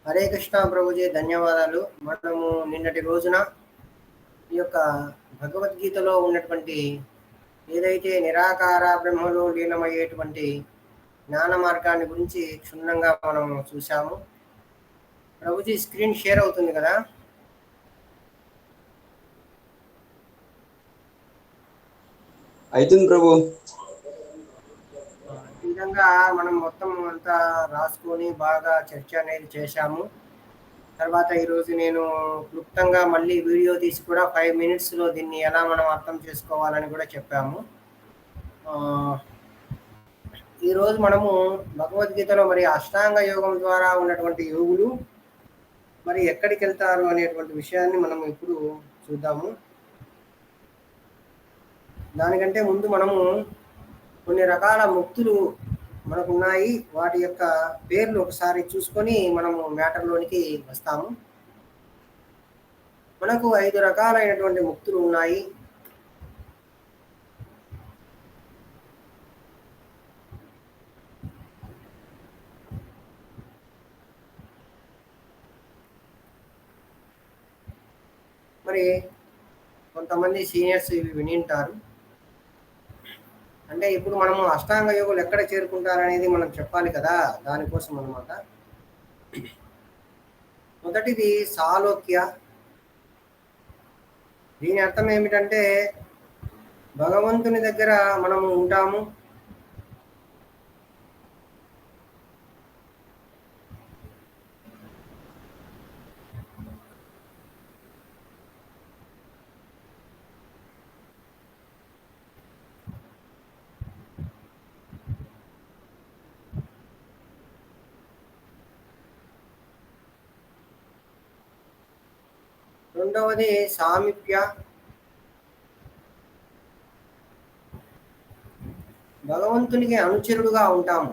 హరే కృష్ణ ప్రభుజీ, ధన్యవాదాలు. మనము నిన్నటి రోజున ఈ యొక్క భగవద్గీతలో ఉన్నటువంటి ఏదైతే నిరాకార బ్రహ్మలో లీనమయ్యేటువంటి జ్ఞాన మార్గాన్ని గురించి క్షుణ్ణంగా మనం చూసాము. ప్రభుజీ, స్క్రీన్ షేర్ అవుతుంది కదా? అవుతుంది ప్రభు. ఈ విధంగా మనం మొత్తం అంతా రాసుకొని బాగా చర్చ అనేది చేశాము. తర్వాత ఈరోజు నేను క్లుప్తంగా మళ్ళీ వీడియో తీసి కూడా 5 మినిట్స్లో దీన్ని ఎలా మనం అర్థం చేసుకోవాలని కూడా చెప్పాము. ఈరోజు మనము భగవద్గీతలో మరి అష్టాంగ యోగం ద్వారా ఉన్నటువంటి యోగులు మరి ఎక్కడికి వెళ్తారు అనేటువంటి విషయాన్ని మనం ఇప్పుడు చూద్దాము. దానికంటే ముందు మనము కొన్ని రకాల ముక్తులు మనకు ఉన్నాయి, వాటి యొక్క పేర్లు ఒకసారి చూసుకొని మనము మ్యాటర్లోనికి వస్తాము. మనకు 5 రకాలైనటువంటి ముక్తులు ఉన్నాయి. మరి కొంతమంది సీనియర్స్ ఇవి వినింటారు. అంటే ఇప్పుడు మనము అష్టాంగ యోగులు ఎక్కడ చేరుకుంటారనేది మనం చెప్పాలి కదా, దానికోసం అన్నమాట. మొదటిది సాలోక్య. దీని అర్థం ఏమిటంటే భగవంతుని దగ్గర మనము ఉంటాము, రెండవది సామీప్య. భగవంతునికి అనుచరుడుగా ఉంటాము.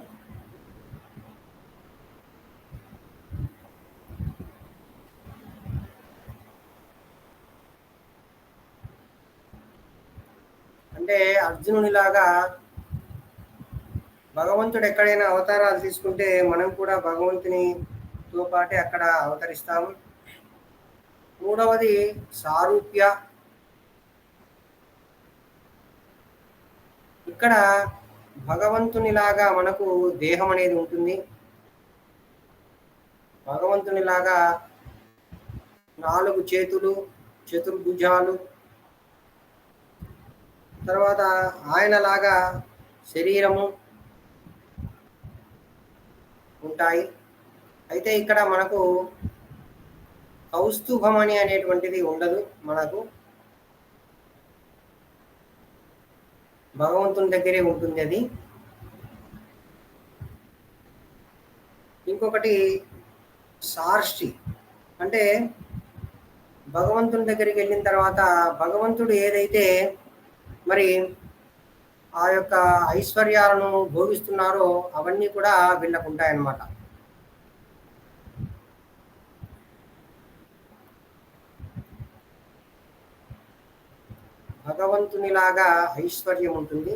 అంటే అర్జునునిలాగా భగవంతుడు ఎక్కడైనా అవతారాలు తీసుకుంటే మనం కూడా భగవంతునితో పాటే అక్కడ అవతరిస్తాము. మూడవది సారూప్య. ఇక్కడ భగవంతునిలాగా మనకు దేహం అనేది ఉంటుంది, భగవంతునిలాగా 4 చేతులు, చతుర్భుజాలు, తర్వాత ఆయనలాగా శరీరము ఉంటాయి. అయితే ఇక్కడ మనకు కౌస్తుభమణి అనేటువంటిది ఉండదు. మనకు భగవంతుని దగ్గరే ఉంటుంది అది. ఇంకొకటి సార్ష్టి. అంటే భగవంతుని దగ్గరికి వెళ్ళిన తర్వాత భగవంతుడు ఏదైతే మరి ఆ యొక్క ఐశ్వర్యాలను భోగిస్తున్నారో అవన్నీ కూడా వీళ్ళకు ఉంటాయన్నమాట. భగవంతునిలాగా ఐశ్వర్యం ఉంటుంది.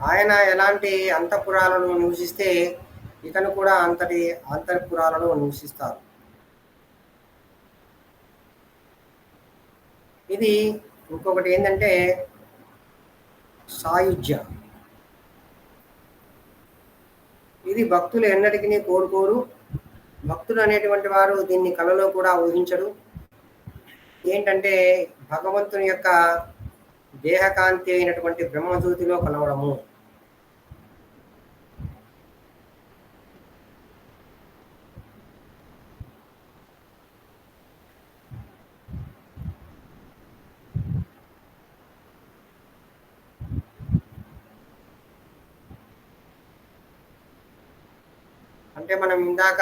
ఆయన ఎలాంటి అంతఃపురాలను నివసిస్తే ఇతను కూడా అంతటి అంతఃపురాలను నివసిస్తారు. ఇది ఇంకొకటి ఏంటంటే సాయుజ్య. ఇది భక్తులు ఎన్నటికీ కోరుకోరు. భక్తులు అనేటువంటి వారు దీన్ని కలలో కూడా ఊహించరు. ఏంటంటే భగవంతుని యొక్క దేహకాంతి అయినటువంటి బ్రహ్మజ్యోతిలో కలవడము. అంటే మనం ఇందాక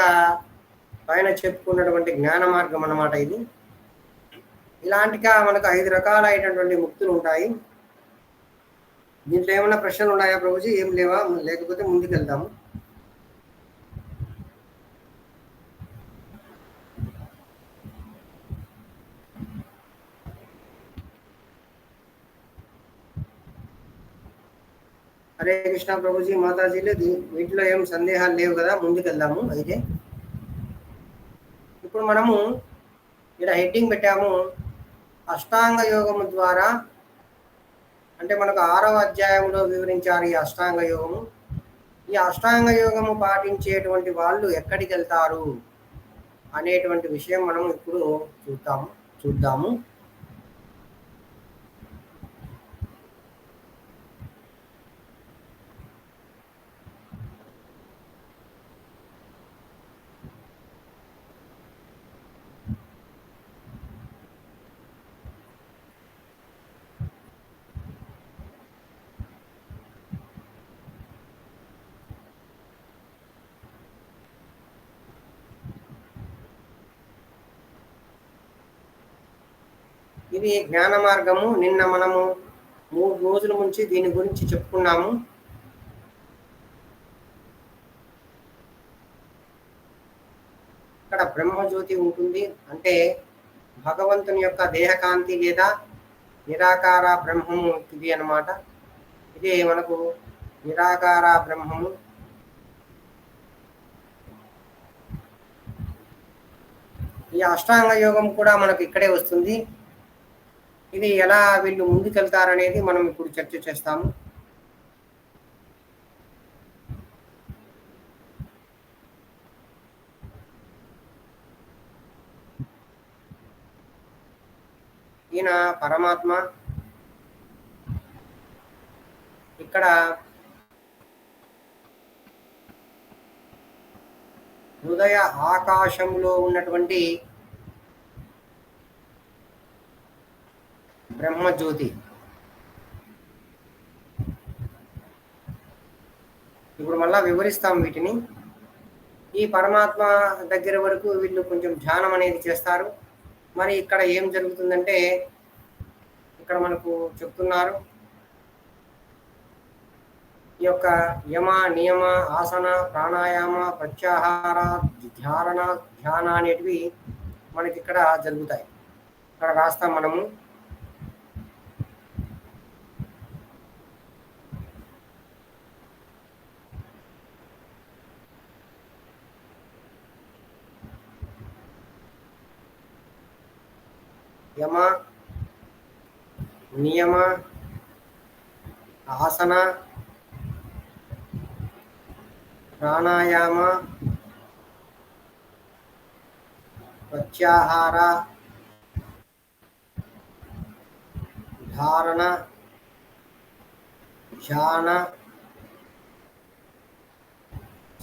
పైన చెప్పుకున్నటువంటి జ్ఞాన మార్గం అన్నమాట ఇది. ఇలాంటిగా మనకు 5 రకాలైనటువంటి ముక్తులు ఉంటాయి. దీంట్లో ఏమైనా ప్రశ్నలు ఉన్నాయా ప్రభుజీ? ఏం లేవా? లేకపోతే ముందుకెళ్దాము. హరే కృష్ణ ప్రభుజీ మాతాజీలు, వీటిలో ఏం సందేహాలు లేవు కదా, ముందుకెళ్దాము. అయితే ఇప్పుడు మనము ఇక్కడ హెడ్డింగ్ పెట్టాము, అష్టాంగ యోగము ద్వారా, అంటే మనకు 6వ అధ్యాయంలో వివరించారు ఈ అష్టాంగ యోగము. ఈ అష్టాంగ యోగము పాటించేటువంటి వాళ్ళు ఎక్కడికి వెళ్తారు అనేటువంటి విషయం మనం ఇప్పుడు చూద్దాము. ఇది జ్ఞాన మార్గము. నిన్న మనము 3 రోజుల నుంచి దీని గురించి చెప్పుకున్నాము. ఇక్కడ బ్రహ్మజ్యోతి ఉంటుంది, అంటే భగవంతుని యొక్క దేహకాంతి లేదా నిరాకార బ్రహ్మము ఇది అన్నమాట. ఇదే మనకు నిరాకార బ్రహ్మము. ఈ అష్టాంగ యోగం కూడా మనకు ఇక్కడే వస్తుంది. ఇది ఎలా వీళ్ళు ముందుకెళ్తారనేది మనం ఇప్పుడు చర్చ చేస్తాము. ఈయన పరమాత్మ. ఇక్కడ హృదయ ఆకాశంలో ఉన్నటువంటి బ్రహ్మజ్యోతి. ఇప్పుడు మళ్ళా వివరిస్తాం వీటిని. ఈ పరమాత్మ దగ్గర వరకు వీళ్ళు కొంచెం ధ్యానం అనేది చేస్తారు. మరి ఇక్కడ ఏం జరుగుతుందంటే, ఇక్కడ మనకు చెప్తున్నారు, ఈ యొక్క యమ, నియమ, ఆసన, ప్రాణాయామ, ప్రత్యాహార, ధ్యాన అనేటివి మనకి ఇక్కడ జరుగుతాయి. ఇక్కడ రాస్తాం మనము. యమ, నియమ, ఆసన, ప్రాణాయామ, ప్రత్యాహార, ధారణ, ధ్యాన,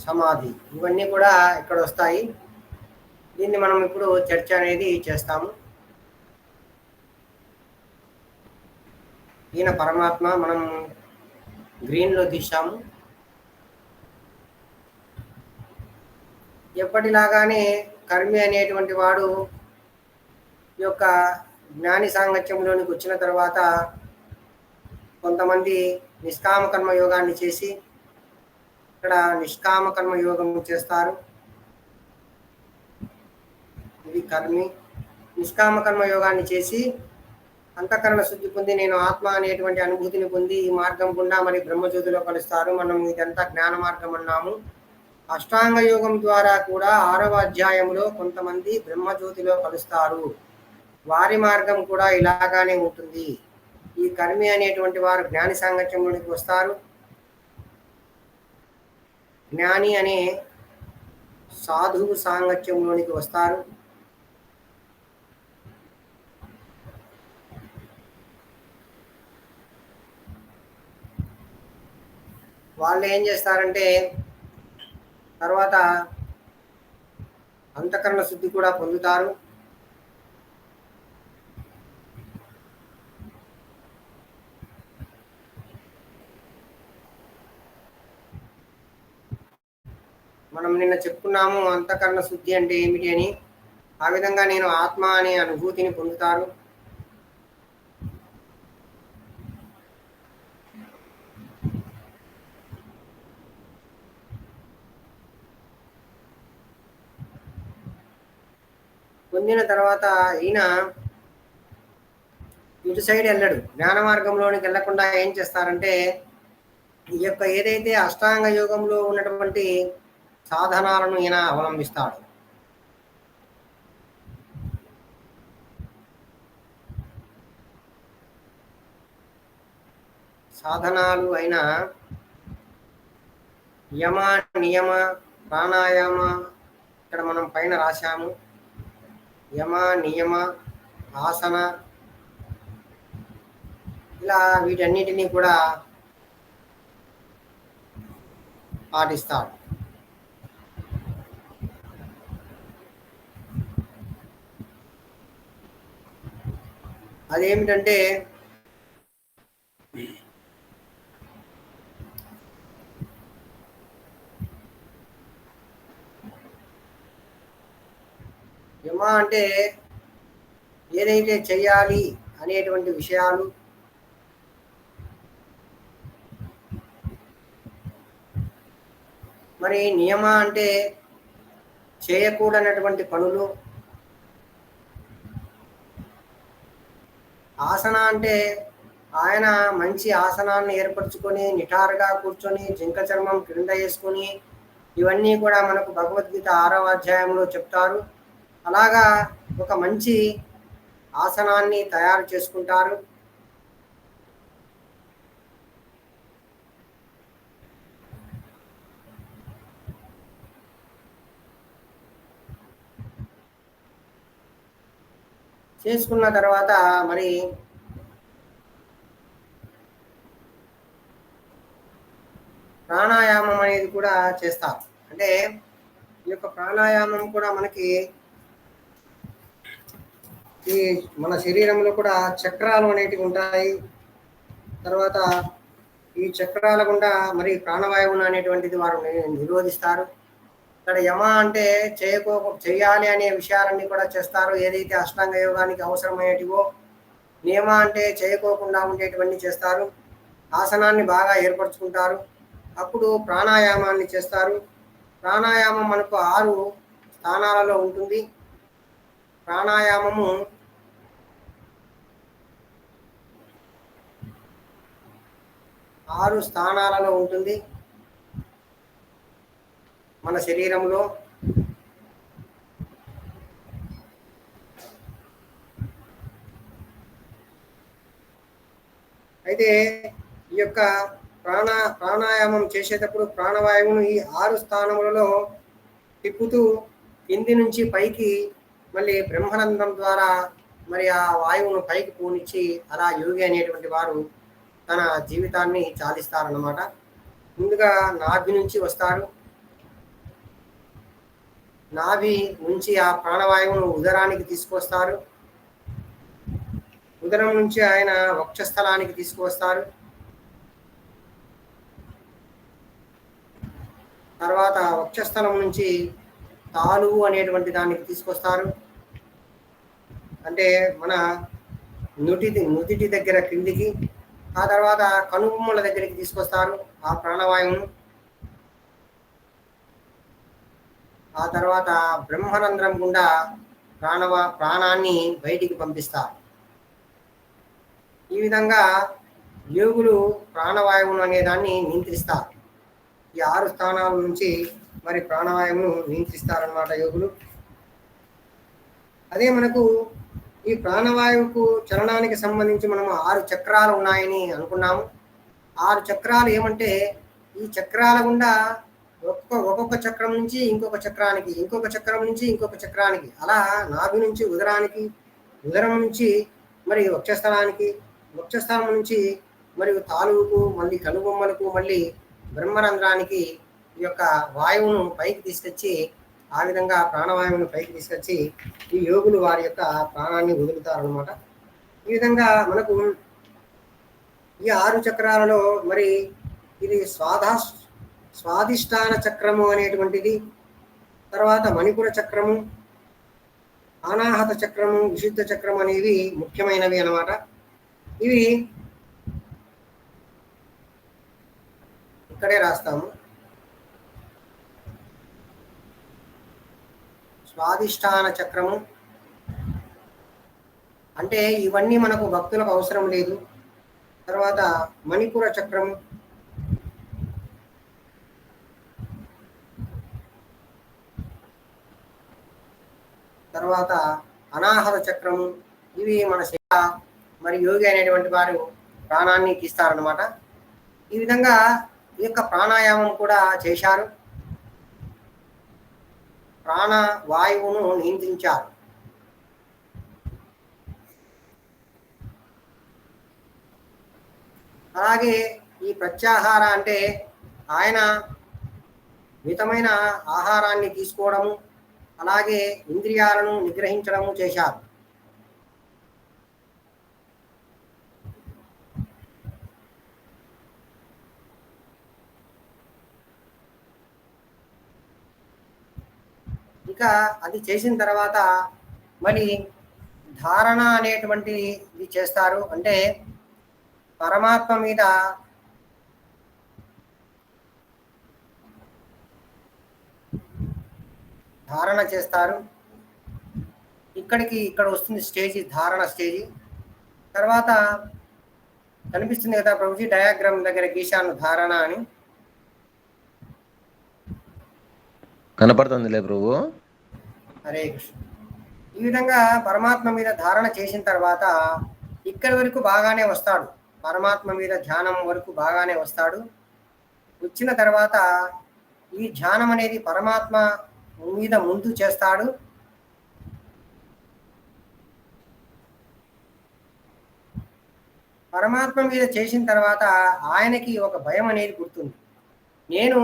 సమాధి, ఇవన్నీ కూడా ఇక్కడ వస్తాయి. దీన్ని మనం ఇప్పుడు చర్చ అనేది చేస్తాము. ఈయన పరమాత్మ. మనం గ్రీన్లో తీసాము. ఎప్పటిలాగానే కర్మి అనేటువంటి వాడు ఈ యొక్క జ్ఞాని సాంగత్యంలోనికి వచ్చిన తర్వాత కొంతమంది నిష్కామ కర్మ యోగాన్ని చేసి, ఇక్కడ నిష్కామ కర్మ యోగం చేస్తారు. ఇది కర్మి. నిష్కామ కర్మ యోగాన్ని చేసి అంతఃకరణ శుద్ధి పొంది, నేను ఆత్మ అనేటువంటి అనుభూతిని పొంది ఈ మార్గం గుండా మరి బ్రహ్మజ్యోతిలో కలుస్తారు. మనం ఇదంతా జ్ఞాన మార్గం అన్నాము. అష్టాంగ యోగం ద్వారా కూడా 6వ అధ్యాయంలో కొంతమంది బ్రహ్మజ్యోతిలో కలుస్తారు. వారి మార్గం కూడా ఇలాగానే ఉంటుంది. ఈ కర్మి అనేటువంటి వారు జ్ఞాని సాంగత్యంలోనికి వస్తారు. జ్ఞాని అనే సాధువు సాంగత్యంలోనికి వస్తారు. వాళ్ళు ఏం చేస్తారంటే తర్వాత అంతఃకరణ శుద్ధి కూడా పొందుతారు. మనం నిన్న చెప్పుకున్నాము అంతఃకరణ శుద్ధి అంటే ఏమిటి అని. ఆ విధంగా నేను ఆత్మ అనే అనుభూతిని పొందుతారు. పొందిన తర్వాత ఈయన ఇటు సైడ్ వెళ్ళడు. జ్ఞాన మార్గంలోనికి వెళ్లకుండా ఏం చేస్తారంటే ఈ యొక్క ఏదైతే అష్టాంగ యోగంలో ఉన్నటువంటి సాధనాలను ఈయన అవలంబిస్తాడు. సాధనాలు అయిన యమ, నియమ, ప్రాణాయామ, ఇక్కడ మనం పైన రాశాము. యమ, నియమ, ఆసన, ఇలా వీటన్నిటినీ కూడా పాటిస్తాడు. అదేమిటంటే యమ అంటే ఏదైతే చెయ్యాలి అనేటువంటి విషయాలు, మరి నియమ అంటే చేయకూడనటువంటి పనులు, ఆసన అంటే ఆయన మంచి ఆసనాన్ని ఏర్పరచుకొని నిటారుగా కూర్చొని జింక చర్మం క్రింద వేసుకొని, ఇవన్నీ కూడా మనకు భగవద్గీత 6వ అధ్యాయంలో చెప్తారు. అలాగా ఒక మంచి ఆసనాన్ని తయారు చేసుకుంటారు. చేసుకున్న తర్వాత మరి ప్రాణాయామం అనేది కూడా చేస్తారు. అంటే ఈ యొక్క ప్రాణాయామం కూడా మనకి ఈ మన శరీరంలో కూడా చక్రాలు అనేటివి ఉంటాయి. తర్వాత ఈ చక్రాల గుండా మరి ప్రాణవాయువును అనేటువంటిది వారు నిరోధిస్తారు. ఇక్కడ యమ అంటే చేయాలి అనే విషయాలన్నీ కూడా చేస్తారు, ఏదైతే అష్టాంగ యోగానికి అవసరమైనటివో. నియమ అంటే చేయకోకుండా ఉండేటివన్నీ చేస్తారు. ఆసనాన్ని బాగా ఏర్పరచుకుంటారు. అప్పుడు ప్రాణాయామాన్ని చేస్తారు. ప్రాణాయామం మనకు 6 స్థానాలలో ఉంటుంది. ప్రాణాయామము 6 స్థానాలలో ఉంటుంది మన శరీరంలో. అయితే ఈ యొక్క ప్రాణాయామం చేసేటప్పుడు ప్రాణవాయువును ఈ 6 స్థానములలో తిప్పుతూ కింది నుంచి పైకి మళ్ళీ బ్రహ్మరంధ్రం ద్వారా మరి ఆ వాయువును పైకి పూనిచ్చి అలా యోగి అనేటువంటి వారు తన జీవితాన్ని చాలిస్తారన్నమాట. ముందుగా నాభి నుంచి వస్తారు. నాభి నుంచి ఆ ప్రాణవాయువును ఉదరానికి తీసుకొస్తారు. ఉదరం నుంచి ఆయన వక్షస్థలానికి తీసుకువస్తారు. తర్వాత వక్షస్థలం నుంచి తాలువు అనేటువంటి దానికి తీసుకొస్తారు. అంటే మన నుదిటి దగ్గర క్రిందికి. ఆ తర్వాత కనుబొమ్మల దగ్గరికి తీసుకొస్తారు ఆ ప్రాణవాయువును. ఆ తర్వాత బ్రహ్మరంధ్రం గుండా ప్రాణాన్ని బయటికి పంపిస్తారు. ఈ విధంగా యోగులు ప్రాణవాయువును అనేదాన్ని నియంత్రిస్తారు. ఈ 6 స్థానాల నుంచి మరి ప్రాణవాయువును నియంత్రిస్తారన్నమాట యోగులు. అదే మనకు ఈ ప్రాణవాయువుకు చలనానికి సంబంధించి మనము 6 చక్రాలు ఉన్నాయని అనుకున్నాము. 6 చక్రాలు ఏమంటే ఈ చక్రాల గుండా ఒక్కొక్క చక్రం నుంచి ఇంకొక చక్రానికి, ఇంకొక చక్రం నుంచి ఇంకొక చక్రానికి, అలా నాభి నుంచి ఉదరానికి, ఉదరం నుంచి మరి వక్షస్థలానికి, వక్షస్థలం నుంచి మరియు తాలువుకు, మళ్ళీ కనుబొమ్మలకు, మళ్ళీ బ్రహ్మరంధ్రానికి ఈ యొక్క వాయువును పైకి తీసుకొచ్చి, ఆ విధంగా ప్రాణవాయువును పైకి తీసుకొచ్చి ఈ యోగులు వారి యొక్క ప్రాణాన్ని వదులుతారనమాట. ఈ విధంగా మనకు ఈ 6 చక్రాలలో మరి ఇది స్వాధిష్టాన చక్రము అనేటువంటిది, తర్వాత మణిపుర చక్రము, అనాహత చక్రము, విశుద్ధ చక్రం అనేవి ముఖ్యమైనవి అన్నమాట. ఇవి ఇక్కడే రాస్తాము. స్వాధిష్టాన చక్రము అంటే ఇవన్నీ మనకు భక్తులకు అవసరం లేదు. తర్వాత మణిపుర చక్రము, తర్వాత అనాహత చక్రము, ఇవి మన శివ మరి యోగి అనేటువంటి వారు ప్రాణాన్ని తీస్తారనమాట. ఈ విధంగా ఈ యొక్క ప్రాణాయామం కూడా చేశారు. ప్రాణ వాయువును నియంత్రించారు. అలాగే ఈ ప్రత్యాహార అంటే ఆయన మితమైన ఆహారాన్ని తీసుకోవడము, అలాగే ఇంద్రియాలను నిగ్రహించడము చేశారు. ఇంకా అది చేసిన తర్వాత మరి ధారణ అనేటువంటిది చేస్తారు. అంటే పరమాత్మ మీద ధారణ చేస్తారు. ఇక్కడ వస్తుంది స్టేజీ, ధారణ స్టేజీ. తర్వాత కనిపిస్తుంది కదా ప్రభుజీ డయాగ్రామ్ దగ్గర గీశాను ధారణ అని. కనపడుతుందిలే ప్రభు. హరే కృష్ణ. ఈ విధంగా పరమాత్మ మీద ధారణ చేసిన తర్వాత ఇక్కడి వరకు బాగానే వస్తాడు, పరమాత్మ మీద ధ్యానం వరకు బాగానే వస్తాడు. వచ్చిన తర్వాత ఈ ధ్యానం అనేది పరమాత్మ మీద ముందు చేస్తాడు. పరమాత్మ మీద చేసిన తర్వాత ఆయనకి ఒక భయం అనేది పుడుతుంది. నేను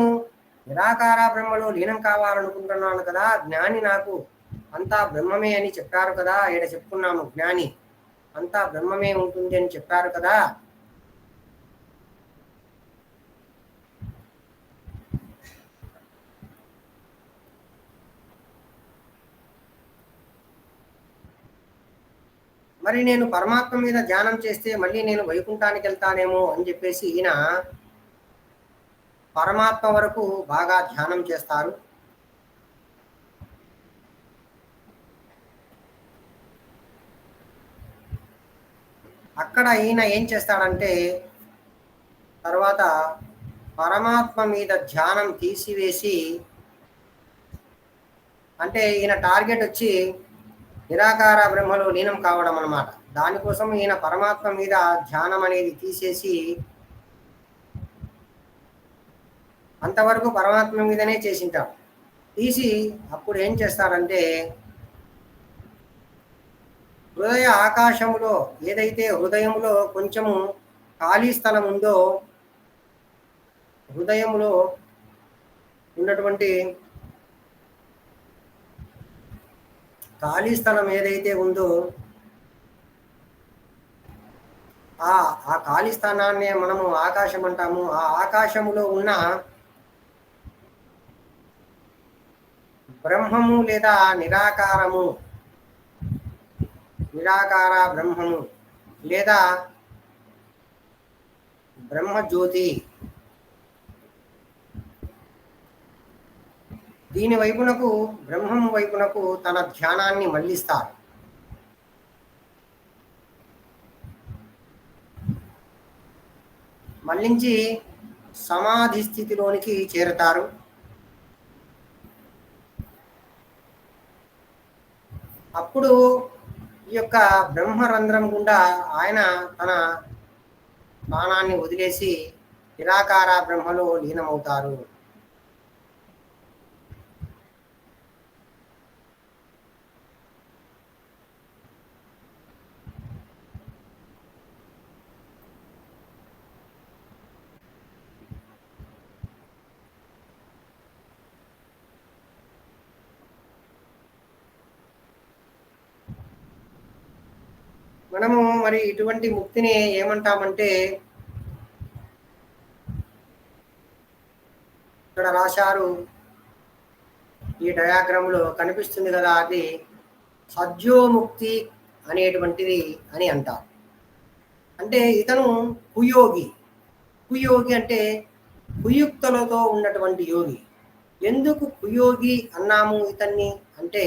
నిరాకార బ్రహ్మలో లీనం కావాలనుకుంటున్నాను కదా, జ్ఞాని నాకు అంతా బ్రహ్మమే అని చెప్పారు కదా, ఇక్కడ చెప్పుకున్నాము జ్ఞాని అంతా బ్రహ్మమే ఉంటుంది అని చెప్పారు కదా. మరి నేను పరమాత్మ మీద ధ్యానం చేస్తే మళ్ళీ నేను వైకుంఠానికి వెళ్తానేమో అని చెప్పేసి ఈయన పరమాత్మ వరకు బాగా ధ్యానం చేస్తారు. అక్కడ ఈయన ఏం చేస్తాడంటే తర్వాత పరమాత్మ మీద ధ్యానం తీసివేసి, అంటే ఈయన టార్గెట్ వచ్చి నిరాకార బ్రహ్మలో లీనం కావడం అన్నమాట. దానికోసం ఈయన పరమాత్మ మీద ధ్యానం అనేది తీసేసి అంతవరకు పరమాత్మ మీదనే చేసింటాడు. తీసి అప్పుడు ఏం చేస్తాడంటే హృదయ ఆకాశములో ఏదైతే హృదయంలో కొంచెము ఖాళీ స్థలం ఉందో, హృదయంలో ఉన్నటువంటి ఖాళీ స్థలం ఏదైతే ఉందో ఆ ఖాళీ స్థానాన్ని మనము ఆకాశం అంటాము. ఆ ఆకాశములో ఉన్న బ్రహ్మము లేదా నిరాకార బ్రహ్మము లేదా బ్రహ్మజ్యోతి, దీని వైపునకు బ్రహ్మం వైపునకు తన ధ్యానాన్ని మళ్ళిస్తారు. మళ్ళించి సమాధి స్థితిలోనికి చేరతారు. అప్పుడు ఈ యొక్క బ్రహ్మరంధ్రం గుండా ఆయన తన ప్రాణాన్ని వదిలేసి నిరాకార బ్రహ్మలో లీనమవుతారు. మనము మరి ఇటువంటి ముక్తిని ఏమంటామంటే ఇక్కడ రాశారు, ఈ డయాగ్రామ్లో కనిపిస్తుంది కదా, అది సద్యోముక్తి అనేటువంటిది అని అంటారు. అంటే ఇతను కుయోగి. కుయోగి అంటే కుయుక్తులతో ఉన్నటువంటి యోగి. ఎందుకు కుయోగి అన్నాము ఇతన్ని అంటే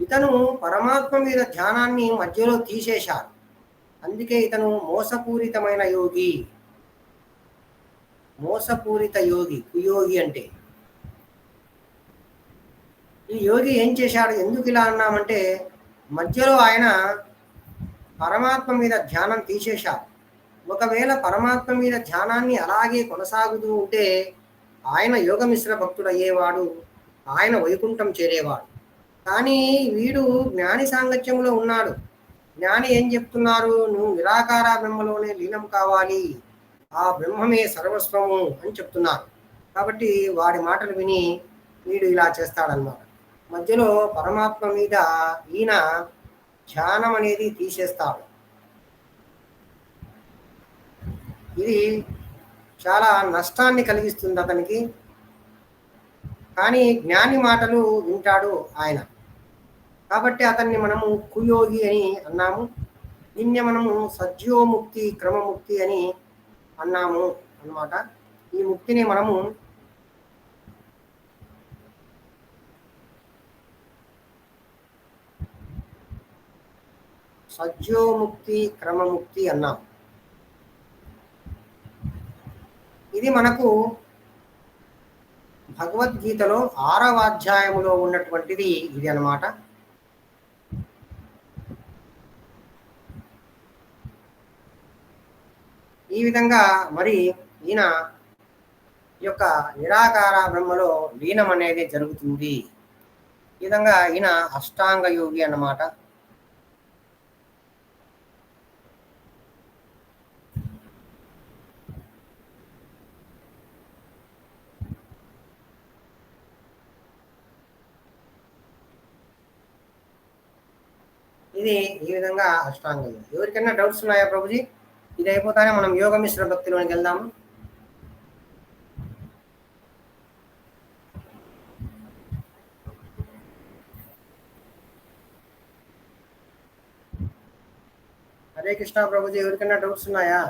ఇతను పరమాత్మ మీద ధ్యానాన్ని మధ్యలో తీసేశారు, అందుకే ఇతను మోసపూరితమైన యోగి. మోసపూరిత యోగి కుయోగి అంటే. ఈ యోగి ఏం చేశాడు, ఎందుకు ఇలా అన్నామంటే మధ్యలో ఆయన పరమాత్మ మీద ధ్యానం తీసేశారు. ఒకవేళ పరమాత్మ మీద ధ్యానాన్ని అలాగే కొనసాగుతూ ఉంటే ఆయన యోగమిశ్ర భక్తుడు అయ్యేవాడు, ఆయన వైకుంఠం చేరేవాడు. కానీ వీడు జ్ఞాని సాంగత్యంలో ఉన్నాడు. జ్ఞాని ఏం చెప్తున్నారు, నువ్వు నిరాకార బ్రహ్మలోనే లీనం కావాలి, ఆ బ్రహ్మమే సర్వస్వము అని చెప్తున్నారు. కాబట్టి వాడి మాటలు విని వీడు ఇలా చేస్తాడనమాట. మధ్యలో పరమాత్మ మీద ఈయన ధ్యానం అనేది తీసేస్తాడు. ఇది చాలా నష్టాన్ని కలిగిస్తుంది అతనికి. కానీ జ్ఞాని మాటలు వింటాడు ఆయన. కాబట్టి అతన్ని మనము కుయోగి అని అన్నాము. దీన్ని మనము సజ్జోముక్తి క్రమముక్తి అని అన్నాము అన్నమాట. ఈ ముక్తిని మనము సజ్జోముక్తి క్రమముక్తి అన్నాం. ఇది మనకు భగవద్గీతలో 6వ అధ్యాయములో ఉన్నటువంటిది ఇది అన్నమాట. ఈ విధంగా మరి ఈయన యొక్క నిరాకార బ్రహ్మలో లీనం అనేది జరుగుతుంది. ఈ విధంగా ఈయన అష్టాంగ యోగి అన్నమాట. ఇది ఈ విధంగా అష్టాంగ యోగి. ఎవరికైనా డౌట్స్ ఉన్నాయా ప్రభుజీ? ఇది అయిపోతానే మనం యోగ మిశ్ర భక్తిలోనికి వెళ్దాము. హరే కృష్ణ ప్రభుజీ, ఎవరికైనా డౌట్స్ ఉన్నాయా?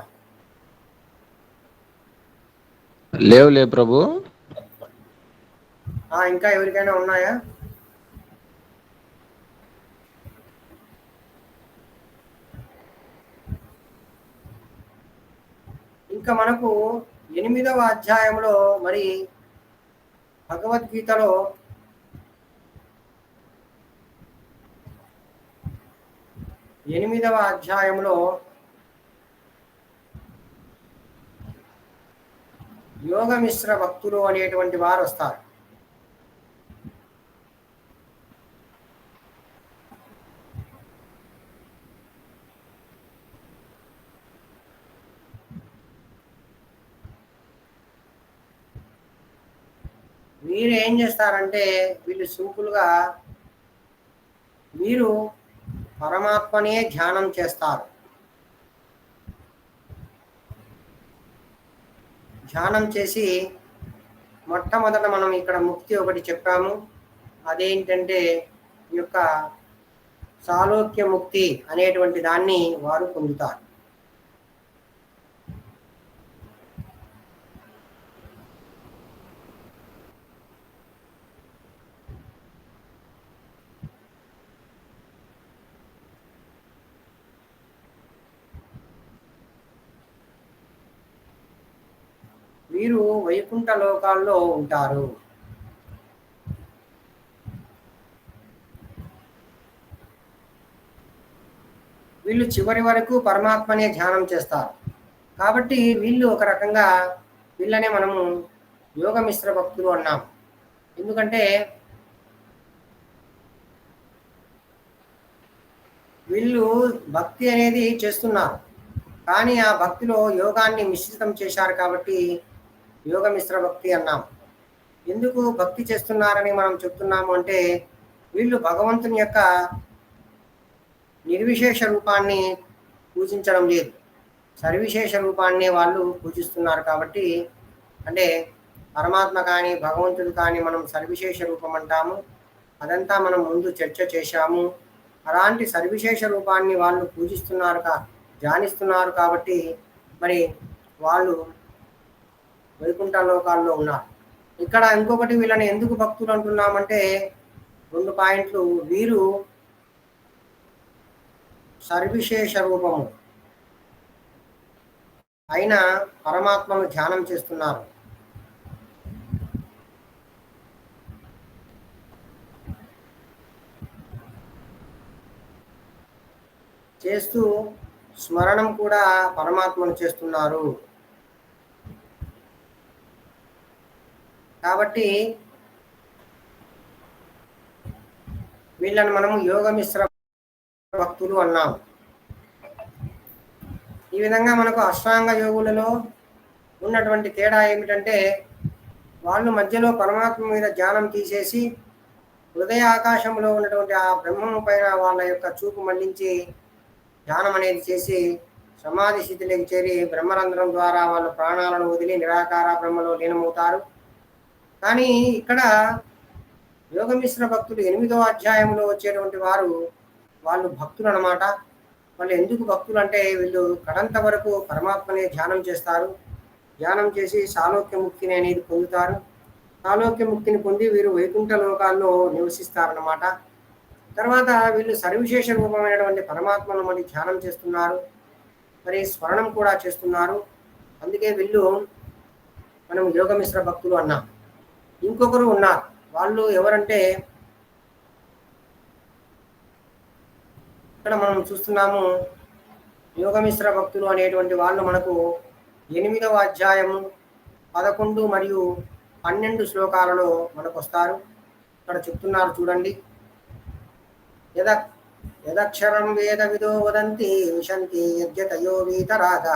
లేవు ప్రభు. ఇంకా ఎవరికైనా ఉన్నాయా? ఇంకా మనకు 8వ అధ్యాయంలో మరి భగవద్గీతలో యోగ మిశ్ర భక్తులు అనేటువంటి వారు వస్తారు. వీరు ఏం చేస్తారంటే వీళ్ళు సింపుల్గా వీరు పరమాత్మనే ధ్యానం చేస్తారు. ధ్యానం చేసి మొట్టమొదట మనం ఇక్కడ ముక్తి ఒకటి చెప్పాము. అదేంటంటే ఈ యొక్క సాలోక్య ముక్తి అనేటువంటి దాన్ని వారు పొందుతారు. వీరు వైకుంఠ లోకాల్లో ఉంటారు. వీళ్ళు చివరి వరకు పరమాత్మనే ధ్యానం చేస్తారు. కాబట్టి వీళ్ళు ఒక రకంగా వీళ్ళనే మనము యోగ మిశ్ర భక్తులు అన్నాం. ఎందుకంటే వీళ్ళు భక్తి అనేది చేస్తున్నారు, కానీ ఆ భక్తిలో యోగాన్ని మిశ్రితం చేశారు కాబట్టి యోగ మిశ్ర భక్తి అన్నాం. ఎందుకు భక్తి చేస్తున్నారని మనం చెప్తున్నాము అంటే వీళ్ళు భగవంతుని యొక్క నిర్విశేష రూపాన్ని పూజించడం లేదు, సర్విశేష రూపాన్ని వాళ్ళు పూజిస్తున్నారు. కాబట్టి అంటే పరమాత్మ కానీ భగవంతుడు కానీ మనం సర్విశేష రూపం అంటాము. అదంతా మనం ముందు చర్చ చేశాము. అలాంటి సర్విశేష రూపాన్ని వాళ్ళు పూజిస్తున్నారు, ధ్యానిస్తున్నారు. కాబట్టి మరి వాళ్ళు వైకుంఠ లోకాల్లో ఉన్నారు. ఇక్కడ ఇంకొకటి వీళ్ళని ఎందుకు భక్తులు అంటున్నామంటే 2 పాయింట్లు. వీరు సర్విశేష రూపము అయిన పరమాత్మను ధ్యానం చేస్తున్నారు. చేస్తూ స్మరణం కూడా పరమాత్మను చేస్తున్నారు. కాబట్టి వీళ్ళని మనము యోగమిశ్ర భక్తులు అన్నాం. ఈ విధంగా మనకు అష్టాంగ యోగులలో ఉన్నటువంటి తేడా ఏమిటంటే వాళ్ళు మధ్యలో పరమాత్మ మీద ధ్యానం తీసేసి హృదయ ఆకాశంలో ఉన్నటువంటి ఆ బ్రహ్మం పైన వాళ్ళ యొక్క చూపు మళ్లించి ధ్యానం అనేది చేసి సమాధి స్థితిలోకి చేరి బ్రహ్మరంధ్రం ద్వారా వాళ్ళ ప్రాణాలను వదిలి నిరాకార బ్రహ్మలో లీనమవుతారు. కానీ ఇక్కడ యోగమిశ్ర భక్తులు 8వ అధ్యాయంలో వచ్చేటువంటి వాళ్ళు భక్తులు అన్నమాట. వాళ్ళు ఎందుకు భక్తులు అంటే వీళ్ళు కడంత వరకు పరమాత్మనే ధ్యానం చేస్తారు. ధ్యానం చేసి సాలోక్య ముక్తిని అనేది పొందుతారు. సాలోక్య ముక్తిని పొంది వీరు వైకుంఠ లోకాల్లో నివసిస్తారన్నమాట. తర్వాత వీళ్ళు సర్వవిశేష రూపమైనటువంటి పరమాత్మను మరి ధ్యానం చేస్తున్నారు, మరి స్మరణం కూడా చేస్తున్నారు. అందుకే వీళ్ళు మనం యోగమిశ్ర భక్తులు అన్నాం. ఇంకొకరు ఉన్నారు, వాళ్ళు ఎవరంటే ఇక్కడ మనం చూస్తున్నాము యోగమిశ్ర భక్తులు అనేటువంటి వాళ్ళు మనకు 8వ అధ్యాయము 11 మరియు 12 శ్లోకాలలో మనకు వస్తారు. ఇక్కడ చెప్తున్నారు చూడండి. యదక్షరం వేద విదో వదంతి విశంతి యజ్ఞతయో వీతరాగ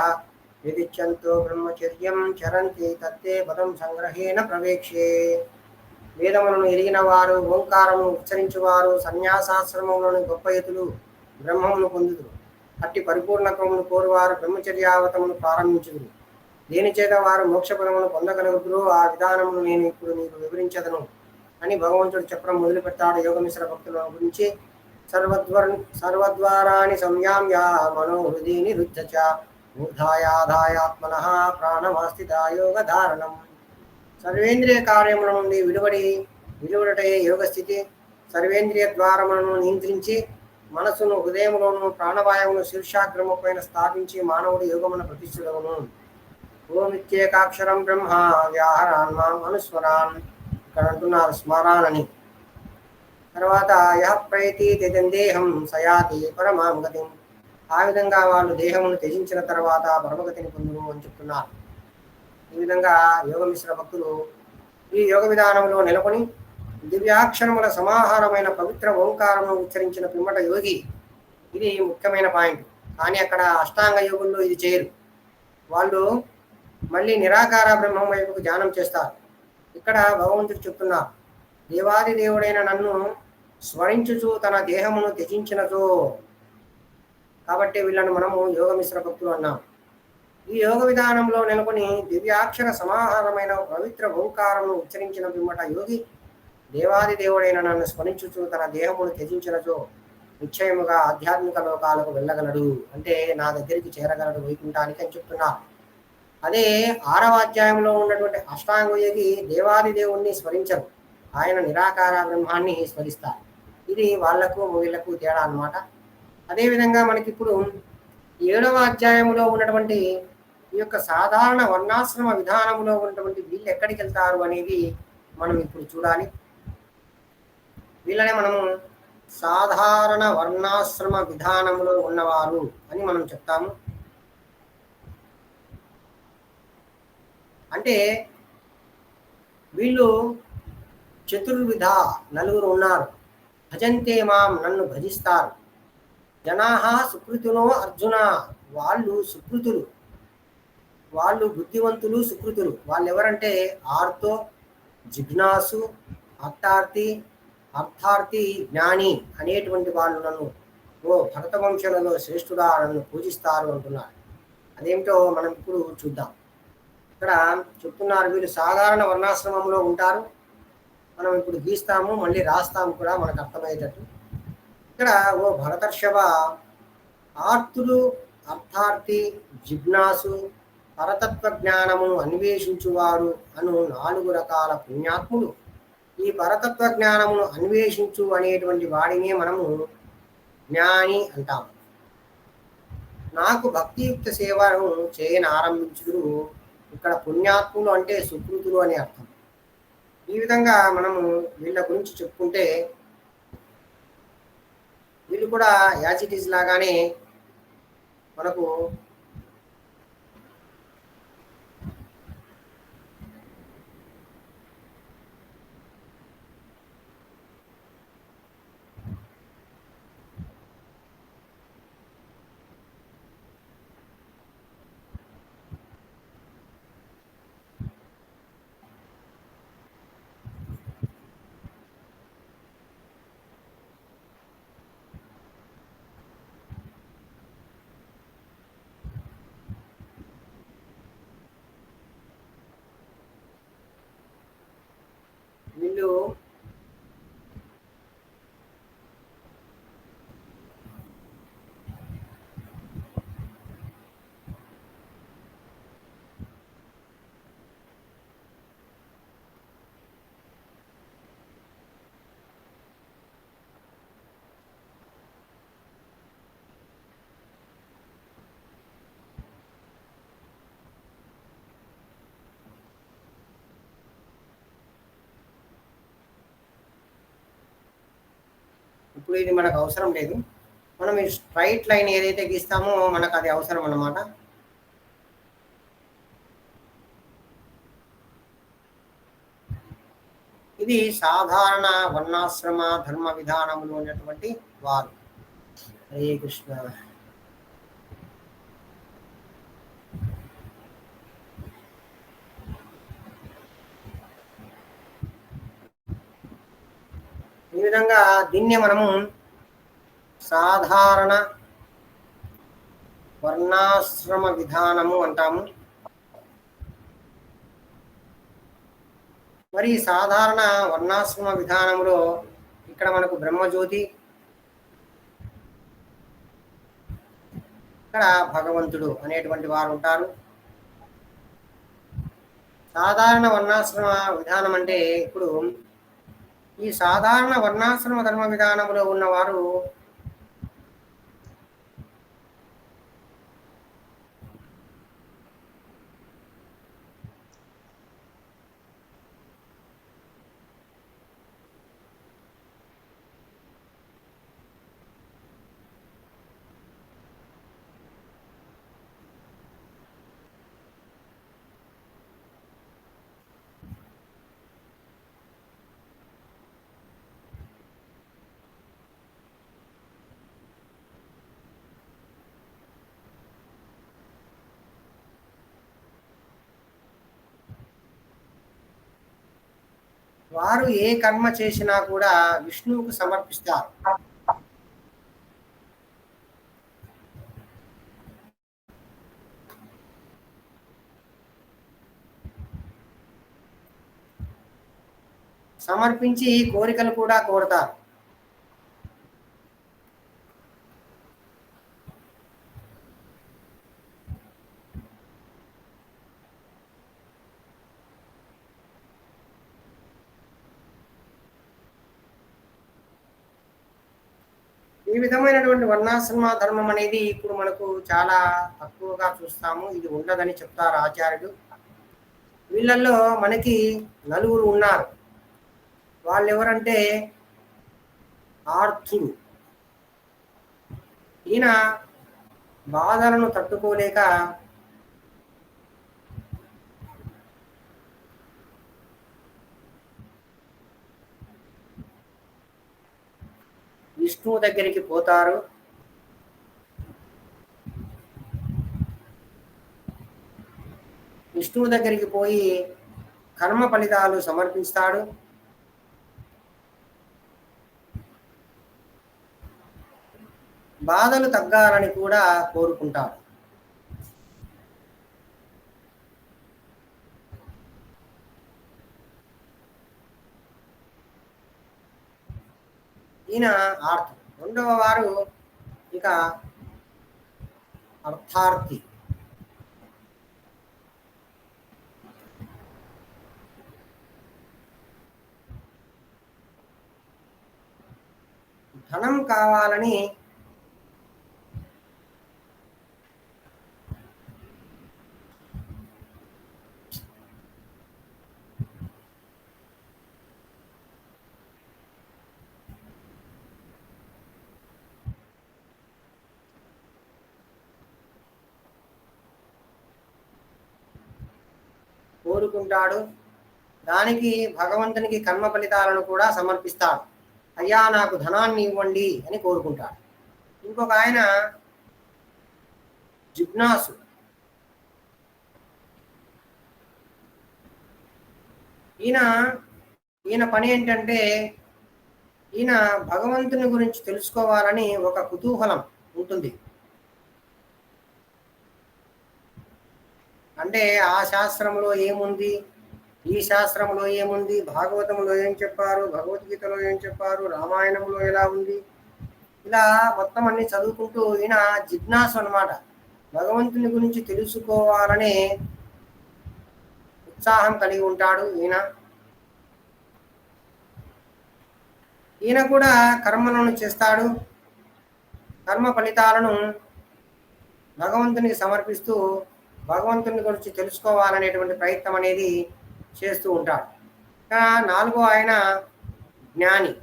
విదిచ్యంతో బ్రహ్మచర్యం చరంతి తత్తే పదం సంగ్రహేణ ప్రవేక్షే. వేదములను ఎరిగిన వారు, ఓంకారమును ఉచ్చరించువారు, సన్యాసాశ్రమములను గొప్ప ఎతులు బ్రహ్మమును పొందుదురు. అట్టి పరిపూర్ణత్వమును కోరువారు బ్రహ్మచర్యావతమును ప్రారంభించుదురు. దేని చేత వారు మోక్షపదమును పొందగలుగుతురో ఆ విధానమును నేను ఇప్పుడు నీకు వివరించదను అని భగవంతుడు చెప్పడం మొదలు పెడతాడు. యోగమిశ్ర భక్తుల గురించి సర్వద్వారాని సంయామ్య మనోహృది నిరుద్ధ చ మూర్ధాయాధాయాత్మనః ప్రాణమాస్థిత యోగ ధారణం. సర్వేంద్రియ కార్యముల నుండి విడువడటే యోగస్థితి. సర్వేంద్రియ ద్వారములను నియంత్రించి మనసును హృదయములోను ప్రాణవాయువును శీర్షాగ్రము పైన స్థాపించి మానవుడు యోగమును ప్రతిష్ఠుడవును. ఓమిత్యేకాక్షరం బ్రహ్మ వ్యాహరాన్ మాం అనుస్మరాన్. ఇక్కడ అంటున్నారు స్మరాన్ అని. తర్వాత యః ప్రయతి దేహం సయాతి పరమాం గతిం. ఆ విధంగా వాళ్ళు దేహమును త్యజించిన తర్వాత పరమగతిని పొందును అని చెప్తున్నారు. ఈ విధంగా యోగమిశ్ర భక్తులు ఈ యోగ విధానంలో నెలకొని దివ్యాక్షరముల సమాహారమైన పవిత్ర ఓంకారమును ఉచ్చరించిన పిమ్మట యోగి. ఇది ముఖ్యమైన పాయింట్. కానీ అక్కడ అష్టాంగ యోగుల్లో ఇది చేయరు. వాళ్ళు మళ్ళీ నిరాకార బ్రహ్మం వైపుకు ధ్యానం చేస్తారు. ఇక్కడ భగవంతుడు చెప్తున్నారు, దేవాది దేవుడైన నన్ను స్మరించుచు తన దేహమును త్యజించినచో. కాబట్టి వీళ్ళను మనము యోగమిశ్ర భక్తులు అన్నాం. ఈ యోగ విధానంలో నెలకొని దివ్యాక్షర సమాహారమైన పవిత్ర ఓంకారమును ఉచ్చరించిన పిమ్మట యోగి దేవాది దేవుడైన నన్ను స్మరించుచు తన దేహమును త్యజించినచో నిశ్చయముగా ఆధ్యాత్మిక లోకాలకు వెళ్ళగలడు, అంటే నా దగ్గరికి చేరగలడు వైకుంఠానికి అని చెప్తున్నారు. అదే 6వ అధ్యాయంలో ఉన్నటువంటి అష్టాంగ యోగి దేవాది దేవుణ్ణి స్మరించరు, ఆయన నిరాకార బ్రహ్మాన్ని స్మరిస్తారు. ఇది వాళ్లకు వీళ్లకు తేడా అన్నమాట. అదేవిధంగా మనకిప్పుడు 7వ అధ్యాయంలో ఉన్నటువంటి ఈ యొక్క సాధారణ వర్ణాశ్రమ విధానంలో ఉన్నటువంటి వీళ్ళు ఎక్కడికి వెళ్తారు అనేది మనం ఇప్పుడు చూడాలి. వీళ్ళనే మనము సాధారణ వర్ణాశ్రమ విధానంలో ఉన్నవారు అని మనం చెప్తాము. అంటే వీళ్ళు చతుర్విధ 4 ఉన్నారు. భజంతే మాం, నన్ను భజిస్తారు. జనాహ సుకృతునో అర్జున, వాళ్ళు సుకృతులు, వాళ్ళు బుద్ధివంతులు, సుకృతులు. వాళ్ళు ఎవరంటే ఆర్తో, జిజ్ఞాసు, అర్థార్థి, జ్ఞాని అనేటువంటి వాళ్ళు నన్ను ఓ భరత వంశంలో శ్రేష్ఠుడా నన్ను పూజిస్తారు అంటున్నారు. అదేమిటో మనం ఇప్పుడు చూద్దాం. ఇక్కడ చెప్తున్నారు వీళ్ళు సాధారణ వర్ణాశ్రమంలో ఉంటారు. మనం ఇప్పుడు గీస్తాము, మళ్ళీ రాస్తాము కూడా మనకు అర్థమయ్యేటట్టు. ఇక్కడ ఓ భరతర్షభ, ఆర్తులు, అర్థార్థి, జిజ్ఞాసు, పరతత్వ జ్ఞానమును అన్వేషించువారు అను 4 రకాల పుణ్యాత్ములు. ఈ పరతత్వ జ్ఞానమును అన్వేషించు అనేటువంటి వాడినే మనము జ్ఞాని అంటాము. నాకు భక్తియుక్త సేవను చేయని ఆరంభించుదురు. ఇక్కడ పుణ్యాత్ములు అంటే సుకృతులు అని అర్థం. ఈ విధంగా మనము వీళ్ళ గురించి చెప్పుకుంటే వీళ్ళు కూడా యాజ్ ఇట్ ఈజ్ లాగానే మనకు వీళ్ళు ఇప్పుడు ఇది మనకు అవసరం లేదు. మనం ఈ స్ట్రైట్ లైన్ ఏదైతే గీస్తామో మనకు అది అవసరం అన్నమాట. ఇది సాధారణ వర్ణాశ్రమ ధర్మ విధానములు అనేటువంటి వారు. హరే కృష్ణ. ఈ విధంగా దీన్నే మనము సాధారణ వర్ణాశ్రమ విధానము అంటాము. మరి ఈ సాధారణ వర్ణాశ్రమ విధానంలో ఇక్కడ మనకు బ్రహ్మజ్యోతి, ఇక్కడ భగవంతుడు అనేటువంటి వారు ఉంటారు. సాధారణ వర్ణాశ్రమ విధానం అంటే ఇప్పుడు ఈ సాధారణ వర్ణాశ్రమ ధర్మ విధానంలో ఉన్నవారు వారు ఏ కర్మ చేసినా కూడా విష్ణువుకు సమర్పిస్తారు. సమర్పించి కోరికలు కూడా కోరతారు. ఈ విధమైనటువంటి వర్ణాశ్రమ ధర్మం అనేది ఇప్పుడు మనకు చాలా తక్కువగా చూస్తాము. ఇది ఉండదని చెప్తారు ఆచార్యులు. వీళ్ళల్లో మనకి నలుగురు ఉన్నారు. వాళ్ళు ఎవరంటే ఆర్థుడు. ఈయన బాధలను తట్టుకోలేక విష్ణువు దగ్గరికి పోతారు. విష్ణువు దగ్గరికి పోయి కర్మ ఫలితాలు సమర్పిస్తాడు. బాధలు తగ్గాలని కూడా కోరుకుంటాడు. ఈయన ఆర్తి. రెండవ వారు ఇక అర్థార్థి. ధనం కావాలని కోరుకుంటాడు. దానికి భగవంతునికి కర్మ ఫలితాలను కూడా సమర్పిస్తాడు. అయ్యా నాకు ధనాన్ని ఇవ్వండి అని కోరుకుంటాడు. ఇంకొక ఆయన జిజ్ఞాసు. ఈయన పని ఏంటంటే ఈయన భగవంతుని గురించి తెలుసుకోవాలని ఒక కుతూహలం ఉంటుంది. అంటే ఆ శాస్త్రంలో ఏముంది, ఈ శాస్త్రంలో ఏముంది, భాగవతంలో ఏం చెప్పారు, భగవద్గీతలో ఏం చెప్పారు, రామాయణంలో ఎలా ఉంది, ఇలా మొత్తం అన్ని చదువుకుంటూ ఈయన జిజ్ఞాసు అన్నమాట. భగవంతుని గురించి తెలుసుకోవాలనే ఉత్సాహం కలిగి ఉంటాడు ఈయన కూడా కర్మలను చేస్తాడు. కర్మ ఫలితాలను భగవంతునికి సమర్పిస్తూ భగవంతుని గురించి తెలుసుకోవాలనేటువంటి ప్రయత్నం అనేది చేస్తూ ఉంటాడు. ఇంకా నాలుగో ఆయన జ్ఞాని.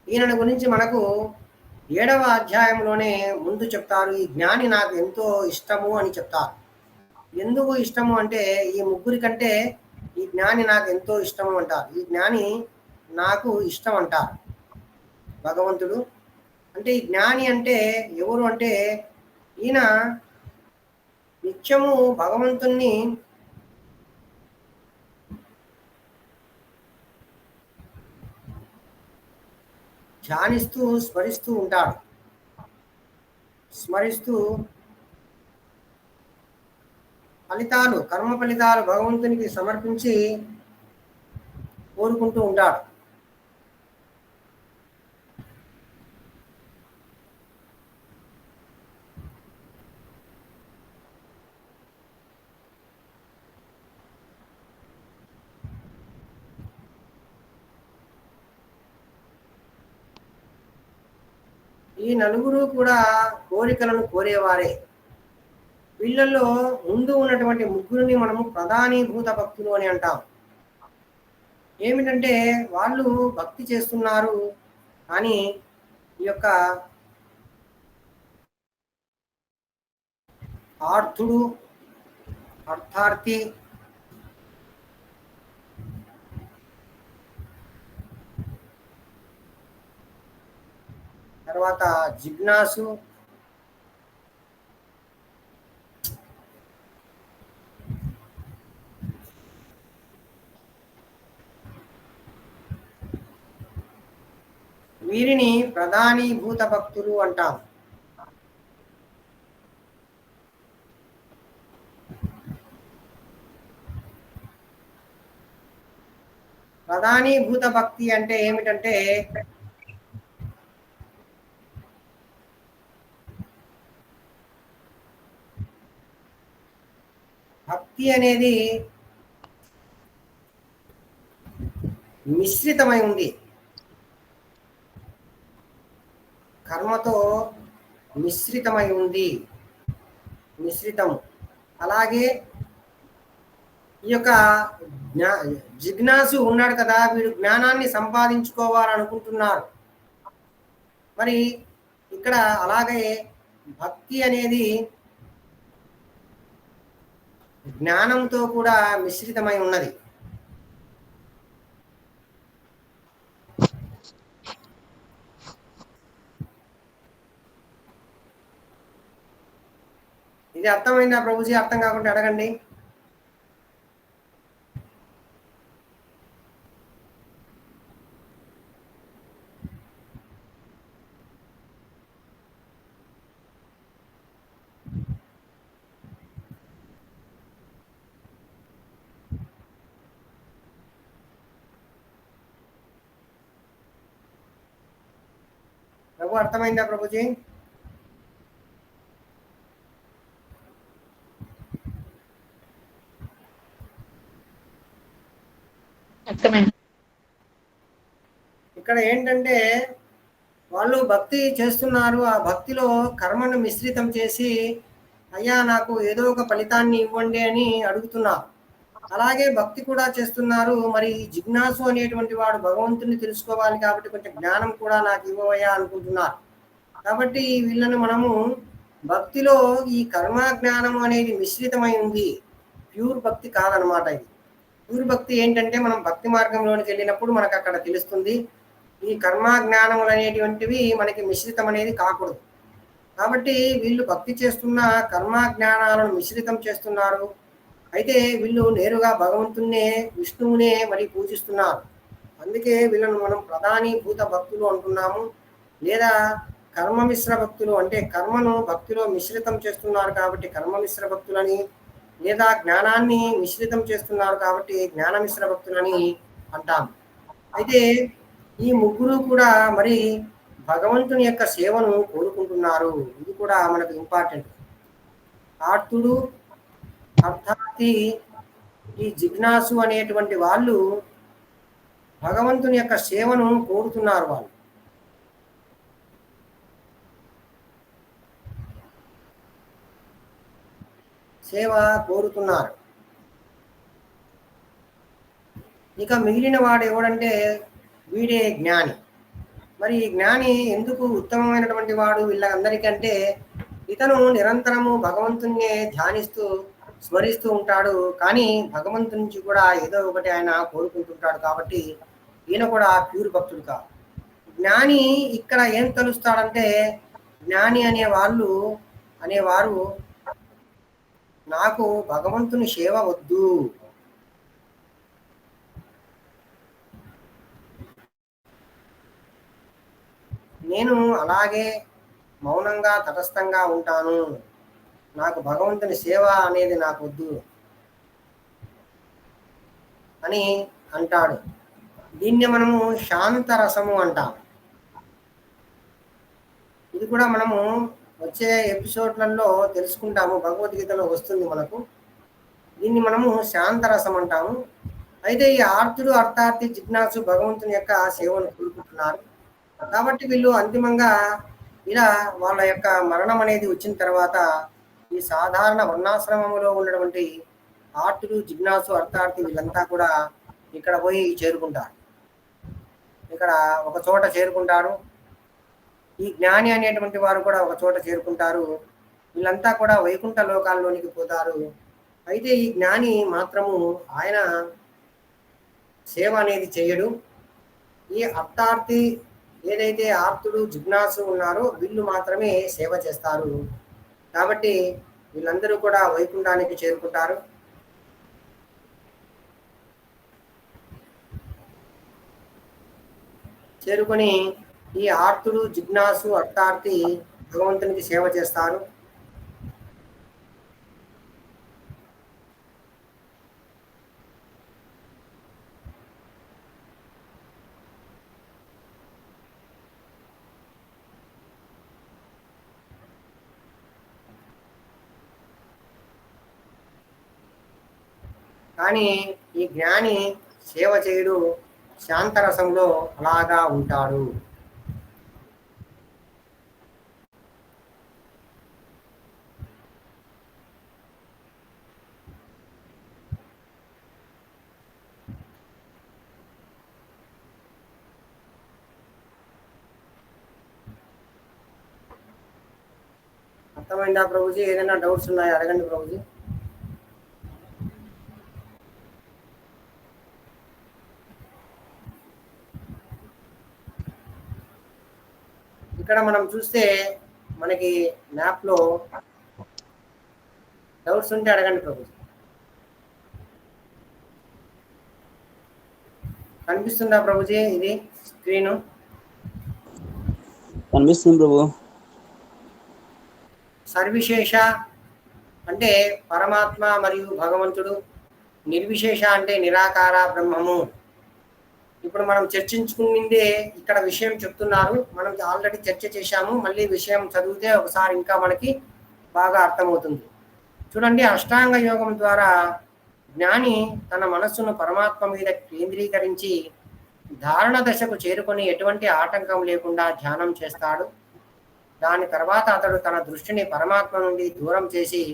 ఈయన గురించి మనకు 7వ అధ్యాయంలోనే ముందు చెప్తారు. ఈ జ్ఞాని నాకు ఎంతో ఇష్టము అని చెప్తారు. ఎందుకు ఇష్టము అంటే ఈ ముగ్గురి కంటే ఈ జ్ఞాని నాకు ఎంతో ఇష్టము అంటారు. ఈ జ్ఞాని నాకు ఇష్టం అంటారు భగవంతుడు. అంటే ఈ జ్ఞాని అంటే ఎవరు అంటే ఈయన నిత్యము భగవంతుణ్ణి ధ్యానిస్తూ స్మరిస్తూ ఉంటాడు. స్మరిస్తూ ఫలితాలు, కర్మ ఫలితాలు భగవంతునికి సమర్పించి కోరుకుంటూ ఉంటాడు. ఈ నలుగురు కూడా కోరికలను కోరేవారే. వీళ్ళల్లో ముందు ఉన్నటువంటి ముగ్గురిని మనము ప్రధానీభూత భక్తులు అని అంటాం. ఏమిటంటే వాళ్ళు భక్తి చేస్తున్నారు కానీ ఈ యొక్క ఆర్థుడు, అర్థార్థి, తర్వాత జిజ్ఞాసు, వీరిని ప్రధానీభూత భక్తులు అంటాం. ప్రధానీభూత భక్తి అంటే ఏమిటంటే భక్తి అనేది మిశ్రితమై ఉంది, కర్మతో మిశ్రితమై ఉంది, మిశ్రితం. అలాగే ఈ యొక్క జిజ్ఞాసు ఉన్నాడు కదా, వీడు జ్ఞానాన్ని సంపాదించుకోవాలనుకుంటున్నారు. మరి ఇక్కడ అలాగే భక్తి అనేది జ్ఞానంతో కూడా మిశ్రితమై ఉన్నది. ఇది అర్థమైందా ప్రభుజీ? అర్థం కాకుంటే అడగండి. ప్రభు అర్థమైందా ప్రభుజీ? ఇక్కడ ఏంటంటే వాళ్ళు భక్తి చేస్తున్నారు, ఆ భక్తిలో కర్మను మిశ్రితం చేసి అయ్యా నాకు ఏదో ఒక ఫలితాన్ని ఇవ్వండి అని అడుగుతున్నారు. అలాగే భక్తి కూడా చేస్తున్నారు. మరి జిజ్ఞాసు అనేటువంటి వాడు భగవంతుని తెలుసుకోవాలి కాబట్టి కొంచెం జ్ఞానం కూడా నాకు ఇవ్వవయ్యా అనుకుంటున్నారు. కాబట్టి వీళ్ళను మనము భక్తిలో ఈ కర్మ జ్ఞానం అనేది మిశ్రితమై ఉంది, ప్యూర్ భక్తి కాదనమాట ఇది. ప్యూర్ భక్తి ఏంటంటే మనం భక్తి మార్గంలోనికి వెళ్ళినప్పుడు మనకు అక్కడ తెలుస్తుంది ఈ కర్మ జ్ఞానములు అనేటువంటివి మనకి మిశ్రితం అనేది కాకూడదు. కాబట్టి వీళ్ళు భక్తి చేస్తున్న కర్మ జ్ఞానాలను మిశ్రితం చేస్తున్నారు. అయితే వీళ్ళు నేరుగా భగవంతున్నే విష్ణువునే మరి పూజిస్తున్నారు. అందుకే వీళ్ళను మనం ప్రధానీభూత భక్తులు అంటున్నాము. లేదా కర్మ మిశ్ర భక్తులు అంటే కర్మను భక్తిలో మిశ్రితం చేస్తున్నారు కాబట్టి కర్మ మిశ్ర భక్తులని, లేదా జ్ఞానాన్ని మిశ్రితం చేస్తున్నారు కాబట్టి జ్ఞాన మిశ్ర భక్తులని అంటాం. అయితే ఈ ముగ్గురు కూడా మరి భగవంతుని యొక్క సేవను కోరుకుంటున్నారు. ఇది కూడా మనకు ఇంపార్టెంట్. ఆర్తుడు అర్థార్థి ఈ జిజ్ఞాసు అనేటువంటి వాళ్ళు భగవంతుని యొక్క సేవను కోరుతున్నారు. వాళ్ళు సేవ కోరుతున్నారు. ఇక మిగిలిన వాడు ఎవడంటే వీడే జ్ఞాని. మరి ఈ జ్ఞాని ఎందుకు ఉత్తమమైనటువంటి వాడు వీళ్ళందరికంటే ఇతను నిరంతరము భగవంతుణ్ణే ధ్యానిస్తూ స్మరిస్తూ ఉంటాడు. కానీ భగవంతుని నుంచి కూడా ఏదో ఒకటి ఆయన కోరుకుంటుంటాడు కాబట్టి ఈయన కూడా ప్యూర్ భక్తుడు కాదు. జ్ఞాని ఇక్కడ ఏం తెలుస్తాడంటే జ్ఞాని అనేవారు నాకు భగవంతుని సేవ వద్దు, నేను అలాగే మౌనంగా తటస్థంగా ఉంటాను, నాకు భగవంతుని సేవ అనేది నాకు వద్దు అని అంటాడు. దీన్ని మనము శాంతరసము అంటాం. ఇది కూడా మనము వచ్చే ఎపిసోడ్లలో తెలుసుకుంటాము. భగవద్గీతలో వస్తుంది మనకు. దీన్ని మనము శాంతరసం అంటాము. అయితే ఈ ఆర్తుడు అర్థార్థి జిజ్ఞాసు భగవంతుని యొక్క సేవను కోరుకుంటున్నారు కాబట్టి వీళ్ళు అంతిమంగా ఇలా వాళ్ళ యొక్క మరణం అనేది వచ్చిన తర్వాత ఈ సాధారణ వర్ణాశ్రమంలో ఉన్నటువంటి ఆర్తుడు జిజ్ఞాసు అర్థార్థి వీళ్ళంతా కూడా ఇక్కడ పోయి చేరుకుంటారు. ఇక్కడ ఒక చోట చేరుకుంటారు. ఈ జ్ఞాని అనేటువంటి వారు కూడా ఒక చోట చేరుకుంటారు. వీళ్ళంతా కూడా వైకుంఠ లోకాల్లోనికి పోతారు. అయితే ఈ జ్ఞాని మాత్రము ఆయన సేవ అనేది చేయడు. ఈ అర్థార్థి ఏదైతే ఆర్తుడు జిజ్ఞాసు ఉన్నారో వీళ్ళు మాత్రమే సేవ చేస్తారు. కాబట్టి వీళ్ళందరూ కూడా వైకుంఠానికి చేరుకుంటారు. చేరుకొని ఈ ఆర్తుడు జిజ్ఞాసు అర్థార్థి భగవంతునికి సేవ చేస్తారు. కానీ ఈ జ్ఞాని సేవ చేయడు, శాంతరసంలో అలాగా ఉంటాడు. అర్థమైందా ప్రభుజీ? ఏదైనా డౌట్స్ ఉన్నాయా అడగండి ప్రభుజీ. ఇక్కడ మనం చూస్తే మనకి మ్యాప్లో డౌట్స్ ఉంటే అడగండి ప్రభుజీ. కనిపిస్తుందా ప్రభుజీ? ఇది స్క్రీను కనిపిస్తుంది ప్రభు. సర్విశేష అంటే పరమాత్మ మరియు భగవంతుడు, నిర్విశేష అంటే నిరాకార బ్రహ్మము. ఇప్పుడు మనం చర్చించుకునిందే ఇక్కడ విషయం చెప్తున్నారు. మనం ఆల్రెడీ చర్చ చేశాము. మళ్ళీ విషయం చదివితే ఒకసారి ఇంకా మనకి బాగా అర్థమవుతుంది. చూడండి, అష్టాంగ యోగం ద్వారా జ్ఞాని తన మనస్సును పరమాత్మ మీద కేంద్రీకరించి ధారణ దశకు చేరుకొని ఎటువంటి ఆటంకం లేకుండా ధ్యానం చేస్తాడు. దాని తర్వాత అతడు తన దృష్టిని పరమాత్మ నుండి దూరం చేసి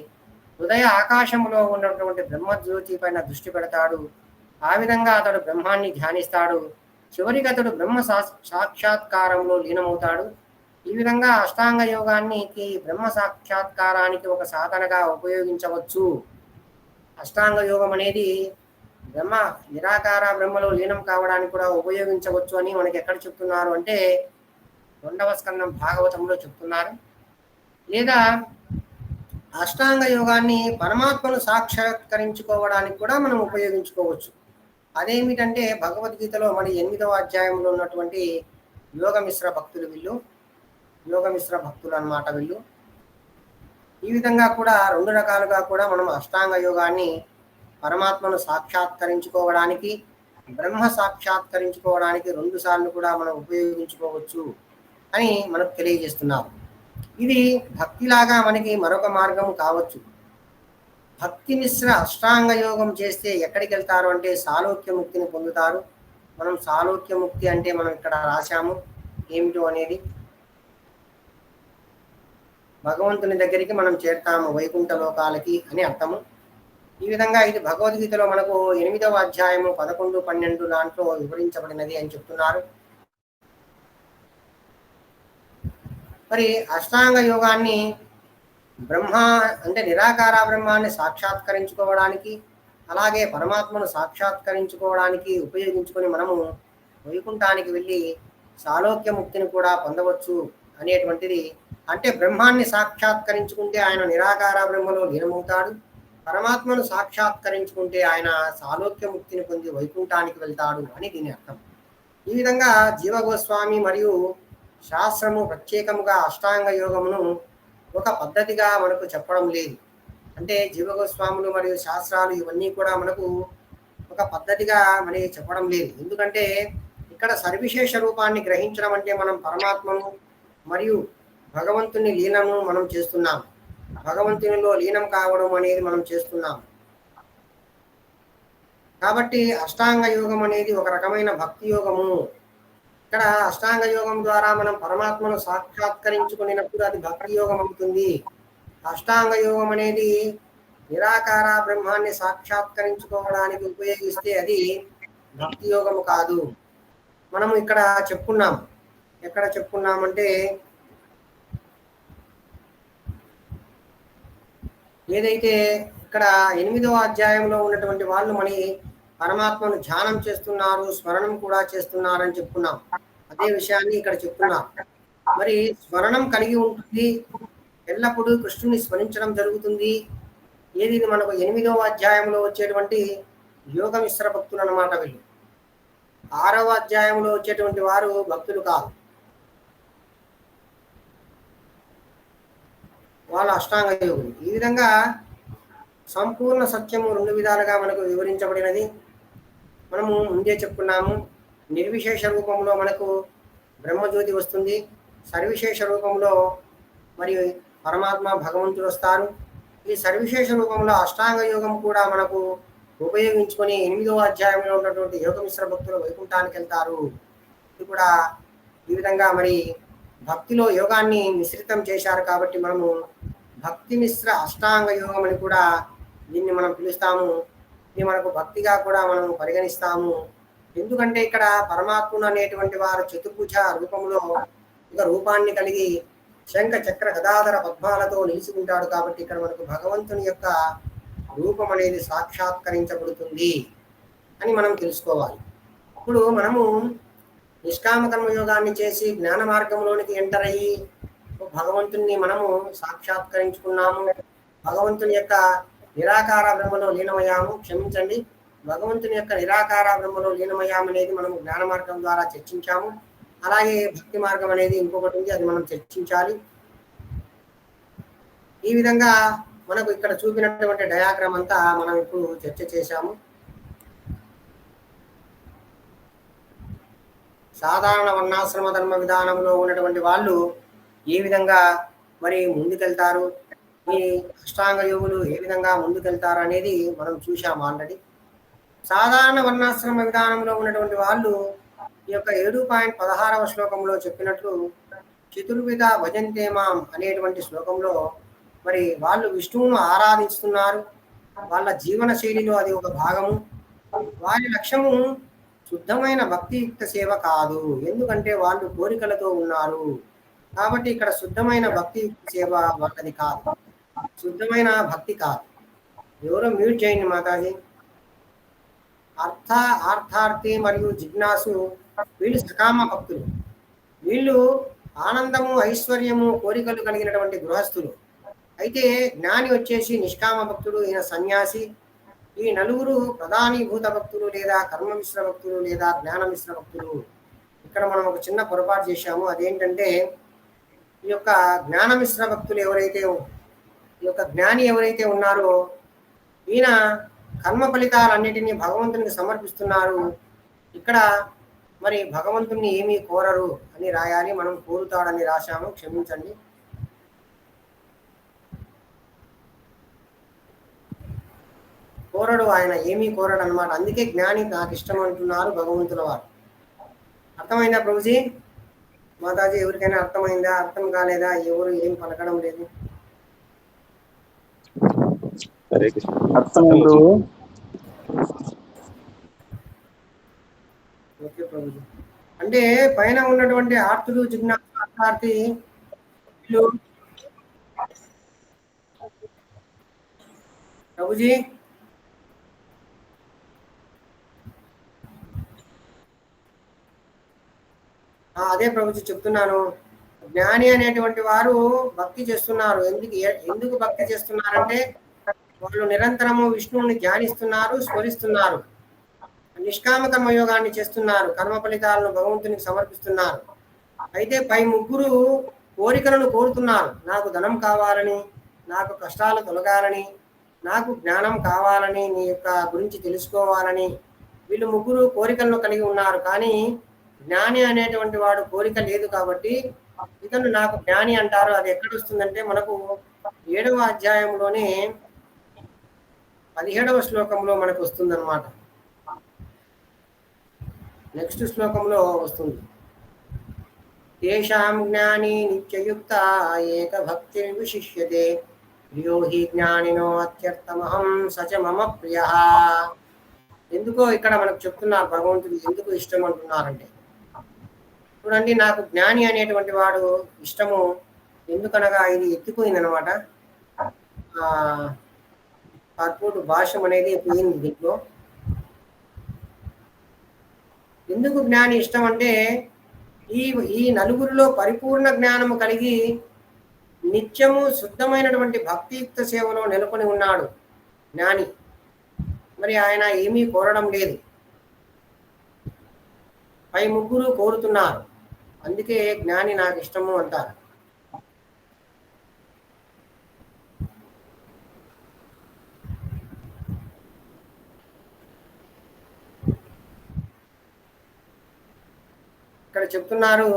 హృదయ ఆకాశంలో ఉన్నటువంటి బ్రహ్మజ్యోతి పైన దృష్టి పెడతాడు. ఆ విధంగా అతడు బ్రహ్మాన్ని ధ్యానిస్తాడు. చివరికి అతడు బ్రహ్మ సాక్షాత్కారంలో లీనమవుతాడు. ఈ విధంగా అష్టాంగ యోగానికి బ్రహ్మ సాక్షాత్కారానికి ఒక సాధనగా ఉపయోగించవచ్చు. అష్టాంగ యోగం అనేది బ్రహ్మ నిరాకార బ్రహ్మలో లీనం కావడానికి కూడా ఉపయోగించవచ్చు అని మనకి ఎక్కడ చెప్తున్నారు అంటే 2వ స్కందం భాగవతంలో చెప్తున్నారు. లేదా అష్టాంగ యోగాన్ని పరమాత్మను సాక్షాత్కరించుకోవడానికి కూడా మనం ఉపయోగించుకోవచ్చు. అదేమిటంటే భగవద్గీతలో మరి 8వ అధ్యాయంలో ఉన్నటువంటి యోగమిశ్ర భక్తులు వీళ్ళు, యోగమిశ్ర భక్తులు అన్నమాట వీళ్ళు. ఈ విధంగా కూడా 2 రకాలుగా కూడా మనం అష్టాంగ యోగాన్ని పరమాత్మను సాక్షాత్కరించుకోవడానికి, బ్రహ్మ సాక్షాత్కరించుకోవడానికి 2 సార్లు కూడా మనం ఉపయోగించుకోవచ్చు అని మనకు తెలియజేస్తున్నారు. ఇది భక్తిలాగా మనకి మరొక మార్గం కావచ్చు. భక్తి మిశ్ర అష్టాంగ యోగం చేస్తే ఎక్కడికి వెళ్తారు అంటే సాలోక్య ముక్తిని పొందుతారు. మనం సాలోక్య ముక్తి అంటే మనం ఇక్కడ రాశాము ఏమిటో అనేది, భగవంతుని దగ్గరికి మనం చేరుతాము, వైకుంఠ లోకాలకి అని అర్థము. ఈ విధంగా ఇది భగవద్గీతలో మనకు 8వ అధ్యాయము 11, 12 దాంట్లో వివరించబడినది అని చెప్తున్నారు. మరి అష్టాంగ యోగాన్ని బ్రహ్మ అంటే నిరాకార బ్రహ్మాన్ని సాక్షాత్కరించుకోవడానికి, అలాగే పరమాత్మను సాక్షాత్కరించుకోవడానికి ఉపయోగించుకొని మనము వైకుంఠానికి వెళ్ళి సాలోక్య ముక్తిని కూడా పొందవచ్చు అనేటువంటిది. అంటే బ్రహ్మాన్ని సాక్షాత్కరించుకుంటే ఆయన నిరాకార బ్రహ్మలో లీనమవుతాడు, పరమాత్మను సాక్షాత్కరించుకుంటే ఆయన సాలోక్య ముక్తిని పొంది వైకుంఠానికి వెళ్తాడు అని దీని అర్థం. ఈ విధంగా జీవగోస్వామి మరియు శాస్త్రము ప్రత్యేకముగా అష్టాంగ యోగమును ఒక పద్ధతిగా మనకు చెప్పడం లేదు. అంటే జీవగోస్వాములు మరియు శాస్త్రాలు ఇవన్నీ కూడా మనకు ఒక పద్ధతిగా మరి చెప్పడం లేదు. ఎందుకంటే ఇక్కడ సర్విశేష రూపాన్ని గ్రహించడం అంటే మనం పరమాత్మను మరియు భగవంతుని లీనము మనం చేస్తున్నాం, భగవంతునిలో లీనం కావడం అనేది మనం చేస్తున్నాం. కాబట్టి అష్టాంగ యోగం అనేది ఒక రకమైన భక్తి యోగము. ఇక్కడ అష్టాంగ యోగం ద్వారా మనం పరమాత్మను సాక్షాత్కరించుకున్నప్పుడు అది భక్తి యోగం అవుతుంది. అష్టాంగ యోగం అనేది నిరాకార బ్రహ్మాన్ని సాక్షాత్కరించుకోవడానికి ఉపయోగిస్తే అది భక్తి యోగము కాదు. మనము ఇక్కడ చెప్పుకున్నాం, ఎక్కడ చెప్పుకున్నామంటే ఏదైతే ఇక్కడ 8వ అధ్యాయంలో ఉన్నటువంటి వాళ్ళు మన పరమాత్మను ధ్యానం చేస్తున్నారు, స్మరణం కూడా చేస్తున్నారని చెప్పుకున్నాం. అదే విషయాన్ని ఇక్కడ చెప్తున్నాం. మరి స్మరణం కలిగి ఉంటుంది, ఎల్లప్పుడూ కృష్ణుని స్మరించడం జరుగుతుంది. ఏది మనకు 8వ అధ్యాయంలో వచ్చేటువంటి యోగమిశ్ర భక్తులు అన్నమాట. వీళ్ళు 6వ అధ్యాయంలో వచ్చేటువంటి వారు భక్తులు కాదు, వాళ్ళ అష్టాంగ యోగులు. ఈ విధంగా సంపూర్ణ సత్యము 2 విధాలుగా మనకు వివరించబడినది. మనము ముందే చెప్పుకున్నాము, నిర్విశేష రూపంలో మనకు బ్రహ్మజ్యోతి వస్తుంది, సర్విశేష రూపంలో మరి పరమాత్మ భగవంతుడు వస్తారు. ఈ సర్విశేష రూపంలో అష్టాంగ యోగం కూడా మనకు ఉపయోగించుకొని 8వ అధ్యాయంలో ఉన్నటువంటి యోగమిశ్ర భక్తులు వైకుంఠానికి వెళ్తారు. ఇది కూడా ఈ విధంగా మరి భక్తిలో యోగాన్ని మిశ్రితం చేశారు కాబట్టి మనము భక్తి మిశ్ర అష్టాంగ యోగం అని కూడా దీన్ని మనం పిలుస్తాము. ఇది మనకు భక్తిగా కూడా మనం పరిగణిస్తాము. ఎందుకంటే ఇక్కడ పరమాత్ముడు అనేటువంటి వారు చతుర్భుజ రూపంలో ఒక రూపాన్ని కలిగి శంఖ చక్ర గదాధర పద్మాలతో నిలిచి ఉంటాడు. కాబట్టి ఇక్కడ మనకు భగవంతుని యొక్క రూపం అనేది సాక్షాత్కరించబడుతుంది అని మనం తెలుసుకోవాలి. ఇప్పుడు మనము నిష్కామ కర్మయోగాన్ని చేసి జ్ఞాన మార్గంలోనికి ఎంటర్ అయ్యి భగవంతుని మనము సాక్షాత్కరించుకున్నాము, భగవంతుని యొక్క నిరాకార బ్రహ్మలో లీనమయ్యాము. క్షమించండి, భగవంతుని యొక్క నిరాకార బ్రహ్మలో లీనమయ్యాము అనేది మనం జ్ఞాన మార్గం ద్వారా చర్చించాము. అలాగే భక్తి మార్గం అనేది ఇంకొకటి ఉంది, అది మనం చర్చించాలి. ఈ విధంగా మనకు ఇక్కడ చూపినటువంటి డయాగ్రామ్ అంతా మనం ఇప్పుడు చర్చ చేశాము. సాధారణ వర్ణాశ్రమ ధర్మ విధానంలో ఉన్నటువంటి వాళ్ళు ఏ విధంగా మరి ముందుకెళ్తారు, ఈ అష్టాంగ యోగులు ఏ విధంగా ముందుకెళ్తారు అనేది మనం చూసాము ఆల్రెడీ. సాధారణ వర్ణాశ్రమ విధానంలో ఉన్నటువంటి వాళ్ళు ఈ యొక్క 7.16వ శ్లోకంలో చెప్పినట్లు చతుర్విధ భజంతే మాం అనేటువంటి శ్లోకంలో మరి వాళ్ళు విష్ణువును ఆరాధిస్తున్నారు. వాళ్ళ జీవన శైలిలో అది ఒక భాగము. వారి లక్ష్యము శుద్ధమైన భక్తియుక్త సేవ కాదు, ఎందుకంటే వాళ్ళు కోరికలతో ఉన్నారు. కాబట్టి ఇక్కడ శుద్ధమైన భక్తియుక్త సేవ వాళ్ళది కాదు, శుద్ధమైన భక్తి కాదు. ఎవరో మ్యూట్ చేయండి మాతాజీ. అర్థార్థి మరియు జిజ్ఞాసు వీళ్ళు సకామ భక్తులు. వీళ్ళు ఆనందము, ఐశ్వర్యము, కోరికలు కలిగినటువంటి గృహస్థులు. అయితే జ్ఞాని వచ్చేసి నిష్కామ భక్తుడు, ఈయన సన్యాసి. ఈ నలుగురు ప్రధానీభూత భక్తులు లేదా కర్మ మిశ్ర భక్తులు లేదా జ్ఞాన మిశ్ర భక్తులు. ఇక్కడ మనం ఒక చిన్న పొరపాటు చేశాము. అదేంటంటే ఈ యొక్క జ్ఞాన మిశ్ర భక్తులు ఎవరైతే, ఈ యొక్క జ్ఞాని ఎవరైతే ఉన్నారో ఈయన కర్మ ఫలితాలన్నిటినీ భగవంతునికి సమర్పిస్తున్నారు. ఇక్కడ మరి భగవంతుని ఏమీ కోరరు అని రాయాలి, మనం కోరుతాడని రాశాము, క్షమించండి. కోరడు, ఆయన ఏమీ కోరడు అనమాట. అందుకే జ్ఞాని నాకు ఇష్టం అంటున్నారు భగవంతుల వారు. అర్థమైందా ప్రభుజీ? మాతాజీ ఎవరికైనా అర్థమైందా? అర్థం కాలేదా? ఎవరు ఏం పలకడం లేదు. ఓకే ప్రభుజీ. అంటే పైన ఉన్నటువంటి ఆర్తులు, జిజ్ఞాసు, అర్థార్థి వీళ్ళు ప్రభుజీ అదే ప్రభుజీ చెప్తున్నాను. జ్ఞాని అనేటువంటి వారు భక్తి చేస్తున్నారు. ఎందుకు భక్తి చేస్తున్నారంటే వాళ్ళు నిరంతరము విష్ణువుని ధ్యానిస్తున్నారు, స్మరిస్తున్నారు, నిష్కామ కర్మయోగాన్ని చేస్తున్నారు, కర్మ ఫలితాలను భగవంతునికి సమర్పిస్తున్నారు. అయితే పై ముగ్గురు కోరికలను కోరుతున్నారు. నాకు ధనం కావాలని, నాకు కష్టాలు తొలగాలని, నాకు జ్ఞానం కావాలని, నీ యొక్క గురించి తెలుసుకోవాలని వీళ్ళు ముగ్గురు కోరికలను కలిగి ఉన్నారు. కానీ జ్ఞాని అనేటువంటి వాడు కోరిక లేదు కాబట్టి ఇతను నాకు జ్ఞాని అంటారు. అది ఎక్కడ వస్తుందంటే మనకు 7వ అధ్యాయంలోనే 17వ శ్లోకంలో మనకు వస్తుందన్నమాట. నెక్స్ట్ శ్లోకంలో వస్తుంది. తేషాం జ్ఞాని నిత్యయుక్త ఏక భక్తి విశిష్యతే ప్రియో హి జ్ఞానినో అత్యర్థమహం సచ మమ ప్రియ. ఎందుకో ఇక్కడ మనకు చెప్తున్నారు భగవంతుడు ఎందుకు ఇష్టం అంటున్నారంటే, చూడండి, నాకు జ్ఞాని అనేటువంటి వాడు ఇష్టము. ఎందుకనగా ఇది ఎత్తిపోయిందనమాట. కార్పొరేట్ భాషం అనేది పోయింది దీంట్లో. ఎందుకు జ్ఞాని ఇష్టం అంటే ఈ నలుగురిలో పరిపూర్ణ జ్ఞానము కలిగి నిత్యము శుద్ధమైనటువంటి భక్తియుక్త సేవలో నెలకొని ఉన్నాడు జ్ఞాని. మరి ఆయన ఏమీ కోరడం లేదు. పై ముగ్గురు కోరుతున్నారు. అందుకే జ్ఞాని నాకు ఇష్టము అంటారు. ఇక్కడ చెప్తున్నారు,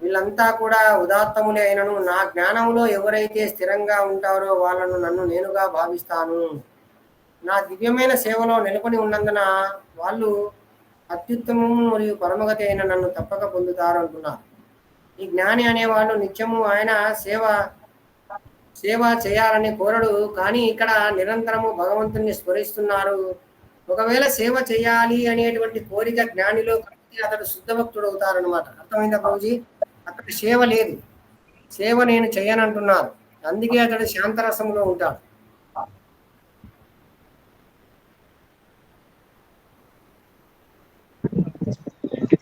వీళ్ళంతా కూడా ఉదాత్తములే అయినను నా జ్ఞానంలో ఎవరైతే స్థిరంగా ఉంటారో వాళ్ళను నన్ను నేనుగా భావిస్తాను. నా దివ్యమైన సేవలో నెలకొని ఉన్నందున వాళ్ళు అత్యుత్తమము మరియు పరమగతి అయిన నన్ను తప్పక పొందుతారు అంటున్నారు. ఈ జ్ఞాని అనేవాళ్ళు నిత్యము ఆయన సేవ చేయాలని కోరడు. కానీ ఇక్కడ నిరంతరము భగవంతుని స్మరిస్తున్నారు. ఒకవేళ సేవ చేయాలి అనేటువంటి కోరిక జ్ఞానిలో కలిగితే అతడు శుద్ధ భక్తుడు అవుతారనమాట. అర్థమైందా ప్రభుజీ? అక్కడ సేవ లేదు, సేవ నేను చేయనంటున్నారు. అందుకే అతడు శాంతరసంలో ఉంటాడు.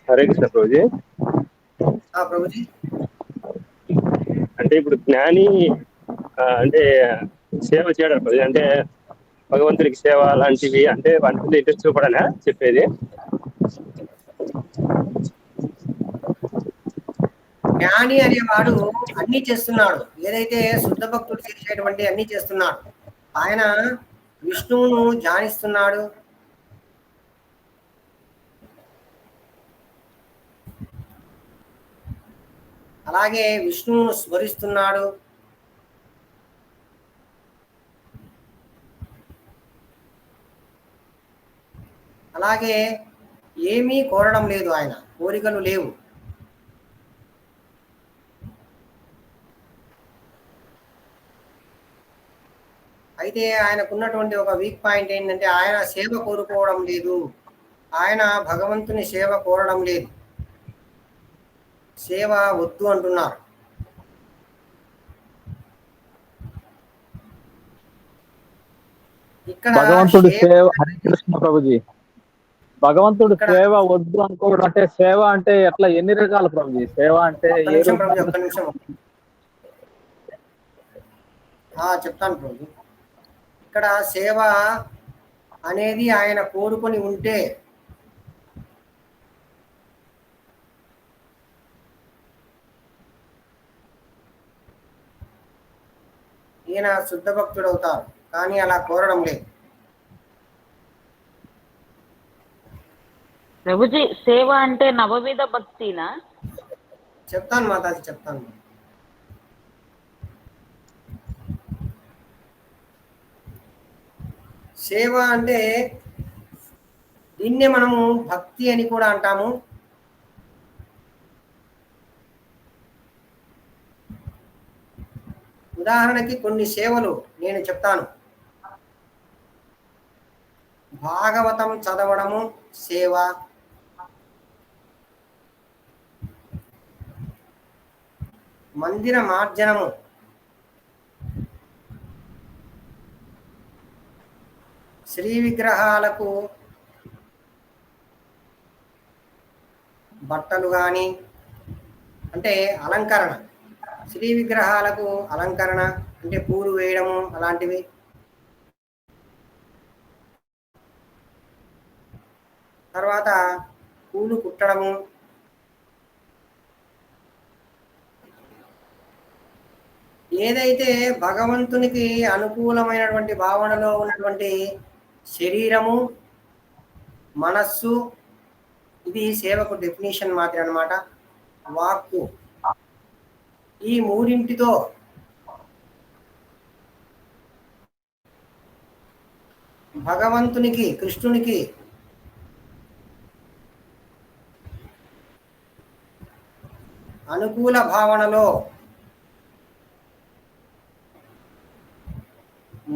హరే కృష్ణ ప్రభుజీ. ప్రభుజీ అంటే ఇప్పుడు జ్ఞాని అంటే సేవ చేయడం ప్రభుజీ, అంటే భగవంతుడికి సేవ లాంటివి అంటే వాటి మీద ఇంట్రెస్ట్ చూపడనా చెప్పేది? జ్ఞాని అనేవాడు అన్ని చేస్తున్నాడు. ఏదైతే శుద్ధ భక్తుడు చేసేటువంటి అన్ని చేస్తున్నాడు. ఆయన విష్ణువును ధ్యానిస్తున్నాడు, అలాగే విష్ణువును స్మరిస్తున్నాడు, అలాగే ఏమీ కోరడం లేదు. ఆయన కోరికలు లేవు. అయితే ఆయనకున్నటువంటి ఒక వీక్ పాయింట్ ఏంటంటే ఆయన సేవ కోరుకోవడం లేదు. ఆయన భగవంతుని సేవ కోరడం లేదు. సేవ వద్దు అంటున్నారు. ఇక్కడ భగవంతుడి సేవ సేవ. హరే కృష్ణ ప్రభుజీ. భగవంతుడి ఇక్కడ సేవ వద్దు అనుకోవడం అంటే, సేవ అంటే ఎట్లా, ఎన్ని రకాలు ప్రభుజీ? సేవ అంటే ఒక్క ఏ నిమిషం ప్రభుజీ, రూపంలో? ఒక్క నిమిషం. చెప్తాను ప్రభు. ఇక్కడ సేవ అనేది ఆయన కోరుకొని ఉంటే ఈయన శుద్ధ భక్తుడు అవుతారు, కానీ అలా కోరడం లేదు. ప్రభుజీ, సేవ అంటే నవవిధ భక్తినా? చెప్తాను మాతాజీ, చెప్తాను. సేవ అంటే దీన్నే మనము భక్తి అని కూడా అంటాము. ఉదాహరణకి కొన్ని సేవలు నేను చెప్తాను. భాగవతం చదవడము సేవ, మందిర మార్జనము, శ్రీ విగ్రహాలకు బట్టలు కానీ, అంటే అలంకరణ, శ్రీ విగ్రహాలకు అలంకరణ అంటే పూలు వేయడము అలాంటివి. తర్వాత పూలు కుట్టడము, ఏదైతే భగవంతునికి అనుకూలమైనటువంటి భావనలో ఉన్నటువంటి శరీరము, మనస్సు, ఇది సేవకు డెఫినేషన్ మాత్రం అన్నమాట. వాక్కు, ఈ మూడింటితో భగవంతునికి, కృష్ణునికి అనుకూల భావనలో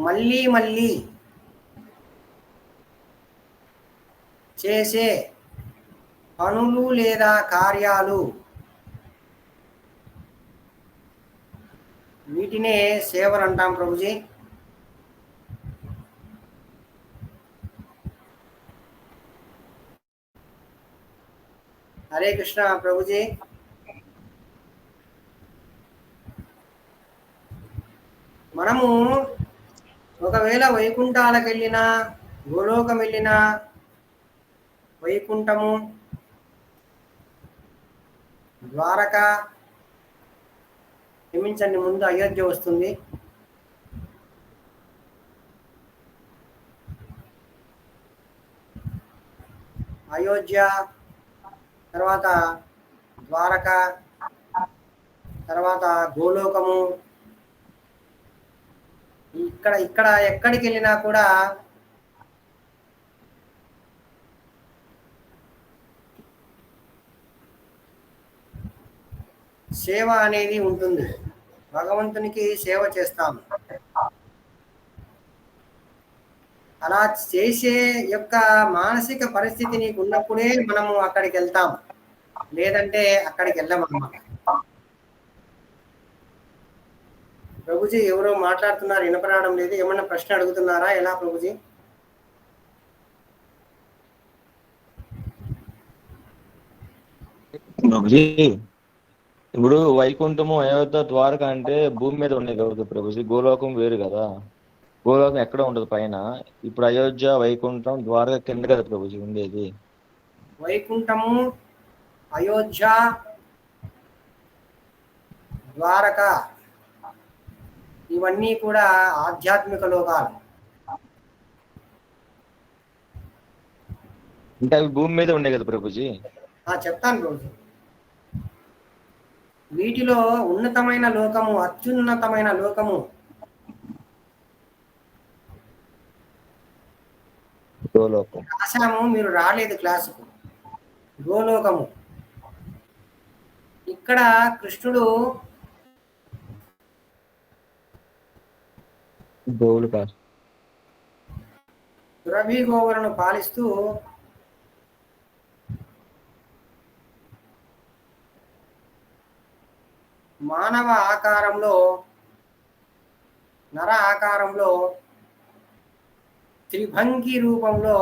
మళ్ళీ మళ్ళీ చేసే పనులు లేదా కార్యాలు, వీటినే సేవలు అంటాం ప్రభుజీ. హరే కృష్ణ ప్రభుజీ. మనము ఒకవేళ వైకుంఠాలకు వెళ్ళినా, గోలోకం వెళ్ళినా, వైకుంఠము, ద్వారక, క్షమించండి ముందు అయోధ్య వస్తుంది, అయోధ్య, తర్వాత ద్వారక, తర్వాత గోలోకము. ఇక్కడ ఇక్కడ ఎక్కడికి వెళ్ళినా కూడా సేవ అనేది ఉంటుంది. భగవంతునికి సేవ చేస్తాము. అలా చేసే యొక్క మానసిక పరిస్థితి నీకు ఉన్నప్పుడే మనము అక్కడికి వెళ్తాం, లేదంటే అక్కడికి వెళ్ళమన్నమాట. ప్రభుజీ ఎవరో మాట్లాడుతున్నారు, వినపడడం లేదు. ఏమన్నా ప్రశ్న అడుగుతున్నారా? ఎలా ప్రభుజీ? ప్రభుజీ, ఇప్పుడు వైకుంఠము, అయోధ్య, ద్వారక అంటే భూమి మీద ఉన్నాయి కదా ప్రభుజీ. గోలోకం వేరు కదా, గోలోకం ఎక్కడ ఉండదు పైన. ఇప్పుడు అయోధ్య, వైకుంఠం, ద్వారక కింద కదా ప్రభుజీ ఉండేది. వైకుంఠము, అయోధ్య, ద్వారక ఇవన్నీ కూడా ఆధ్యాత్మిక లోకాలు. అంటే అవి భూమి మీద ఉన్నాయి కదా ప్రభుజీ. చెప్తాను ప్రభుజీ. వీటిలో ఉన్నతమైన లోకము, అత్యున్నతమైన లోకము గోలోకం రాశాము, మీరు రాలేదు క్లాసుకు. గోలోకము. ఇక్కడ కృష్ణుడు గోవులు కాదు, సురభి గోవులను పాలిస్తూ మానవ ఆకారంలో, నర ఆకారంలో త్రిభంగి రూపంలో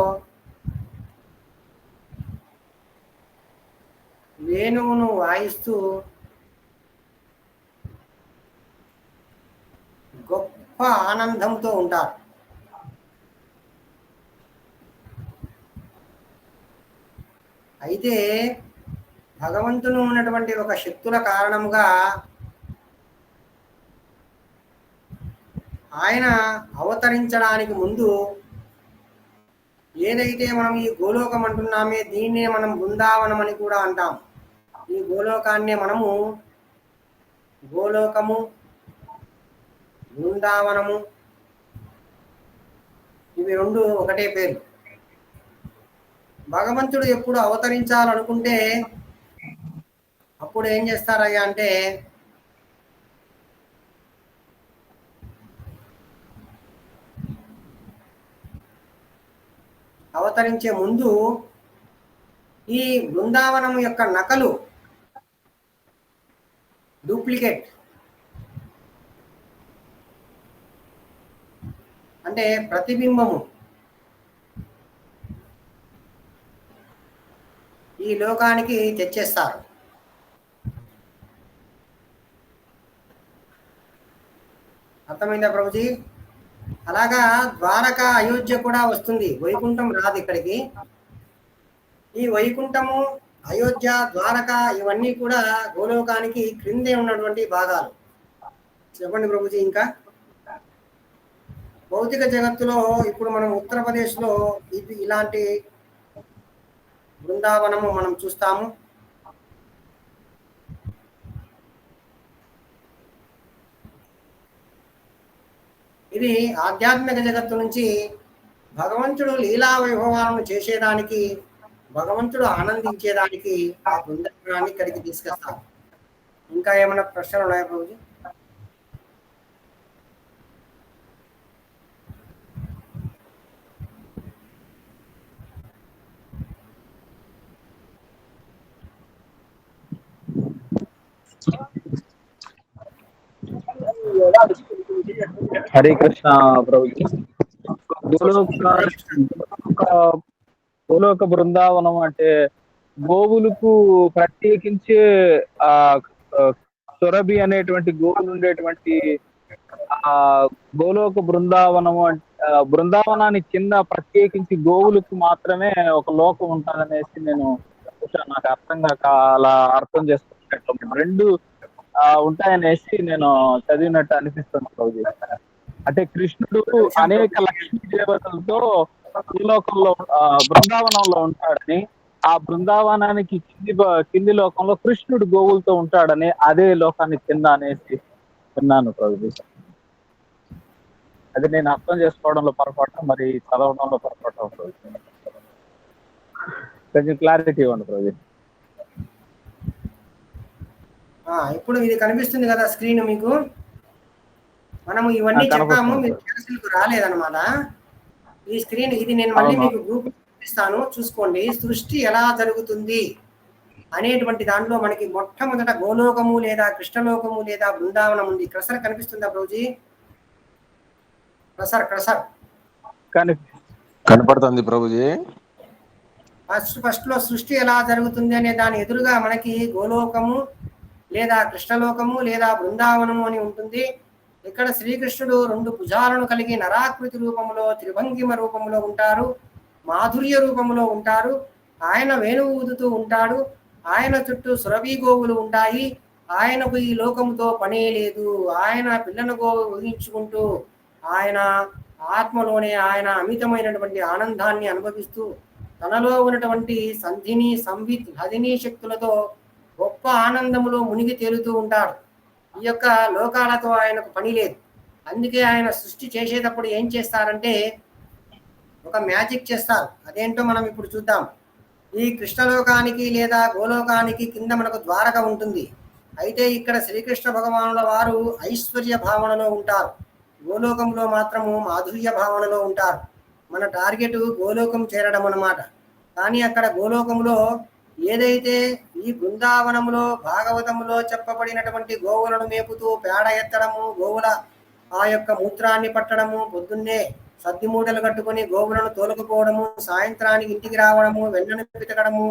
వేణువును వాయిస్తూ గొప్ప ఆనందంతో ఉంటారు. అయితే భగవంతుడు ఉన్నటువంటి ఒక శక్తుల కారణముగా ఆయన అవతరించడానికి ముందు ఏదైతే మనం ఈ గోలోకం అంటున్నామే దీన్నే మనం బృందావనం అని కూడా అంటాం. ఈ గోలోకాన్నే మనము గోలోకము, బృందావనము, ఇవి రెండు ఒకటే పేరు. భగవంతుడు ఎప్పుడు అవతరించాలనుకుంటే అప్పుడు ఏం చేస్తారయ్యా అంటే అవతరించే ముందు ఈ బృందావనం యొక్క నకలు, డూప్లికేట్ అంటే ప్రతిబింబము ఈ లోకానికి తెచ్చేస్తారు. అర్థమైందా ప్రభుజీ? అలాగా ద్వారక, అయోధ్య కూడా వస్తుంది, వైకుంఠం రాదు ఇక్కడికి. ఈ వైకుంఠము, అయోధ్య, ద్వారక ఇవన్నీ కూడా గోలోకానికి క్రిందే ఉన్నటువంటి భాగాలు. చెప్పండి ప్రభుజీ. ఇంకా భౌతిక జగత్తులో ఇప్పుడు మనం ఉత్తరప్రదేశ్లో ఇలాంటి బృందావనము మనం చూస్తాము. ఇది ఆధ్యాత్మిక జగత్తు నుంచి భగవంతుడు లీలా వైభవాలను చేసేదానికి, భగవంతుడు ఆనందించేదానికి ఆ బృందావనాన్ని ఇక్కడికి తీసుకొస్తారు. ఇంకా ఏమైనా ప్రశ్నలు ఉన్నాయా ప్రభుజీ? హరే కృష్ణ ప్రభుజీ. గోలోక బృందావనం అంటే గోవులకు ప్రత్యేకించి ఆ సురభి అనేటువంటి గోవులు ఉండేటువంటి ఆ గోలోక బృందావనము బృందావనానికి కింద ప్రత్యేకించి గోవులకు మాత్రమే ఒక లోకం ఉంటుందనేసి నేను నాకు అర్థం కాక అలా అర్థం చేసుకున్నట్లు రెండు ఉంటాయనేసి నేను చదివినట్టు అనిపిస్తుంది ప్రభుజీ. అంటే కృష్ణుడు అనేక లక్ష్మీ దేవతలతో భూలోకంలో బృందావనంలో ఉంటాడని, ఆ బృందావనానికి కింది లోకంలో కృష్ణుడు గోవులతో ఉంటాడని, అదే లోకానికి కింద అనేసి విన్నాను ప్రభుజీ. అది నేను అర్థం చేసుకోవడంలో పొరపాటు, మరి చదవడంలో పొరపాటు అవుతుంది. కొంచెం క్లారిటీ ఇవ్వండి ప్రభుజీ. ఇప్పుడు ఇది కనిపిస్తుంది కదా స్క్రీన్ మీకు. మనము ఇవన్నీ చెప్పాము, మీరు క్లాసులకు రాలేదన్నమాట. ఈ స్క్రీన్ ఇది నేను మళ్ళీ మీకు గ్రూప్ ఇస్తాను, చూసుకోండి. సృష్టి ఎలా జరుగుతుంది అనేటువంటి దాంట్లో మనకి మొట్టమొదట గోలోకము లేదా కృష్ణలోకము లేదా బృందావనం ఉంది. క్రసర్ కనిపిస్తుందా ప్రభుజీ? క్రసర్ కనపడుతుంది ప్రభుజీ. ఫస్ట్ లో సృష్టి ఎలా జరుగుతుంది అనే దాని ఎదురుగా మనకి గోలోకము లేదా కృష్ణలోకము లేదా బృందావనము అని ఉంటుంది. ఇక్కడ శ్రీకృష్ణుడు రెండు భుజాలను కలిగి నరాకృతి రూపంలో, త్రిభంగిమ రూపంలో ఉంటారు, మాధుర్య రూపంలో ఉంటారు. ఆయన వేణువు ఊదుతూ ఉంటాడు. ఆయన చుట్టూ సురభి గోవులు ఉంటాయి. ఆయనకు ఈ లోకముతో పనే లేదు. ఆయన పిల్లను గోవు ఊహించుకుంటూ ఆయన ఆత్మలోనే ఆయన అమితమైనటువంటి ఆనందాన్ని అనుభవిస్తూ తనలో ఉన్నటువంటి సంధిని, సంవిత్, హదిని శక్తులతో గొప్ప ఆనందములో మునిగి తేలుతూ ఉంటాడు. ఈ యొక్క లోకాలతో ఆయనకు పని లేదు. అందుకే ఆయన సృష్టి చేసేటప్పుడు ఏం చేస్తారంటే ఒక మ్యాజిక్ చేస్తారు. అదేంటో మనం ఇప్పుడు చూద్దాం. ఈ కృష్ణలోకానికి లేదా గోలోకానికి కింద మనకు ద్వారక ఉంటుంది. అయితే ఇక్కడ శ్రీకృష్ణ భగవానుల వారు ఐశ్వర్య భావనలో ఉంటారు. గోలోకంలో మాత్రము మాధుర్య భావనలో ఉంటారు. మన టార్గెట్ గోలోకం చేరడం అన్నమాట. కానీ అక్కడ గోలోకంలో ఏదైతే ఈ బృందావనంలో భాగవతంలో చెప్పబడినటువంటి గోవులను మేపుతూ పేడ ఎత్తడము, గోవుల ఆ యొక్క మూత్రాన్ని పట్టడము, పొద్దున్నే సద్ది మూటలు కట్టుకొని గోవులను తోలుకుపోవడము, సాయంత్రానికి ఇంటికి రావడము, వెన్నను పితకడము,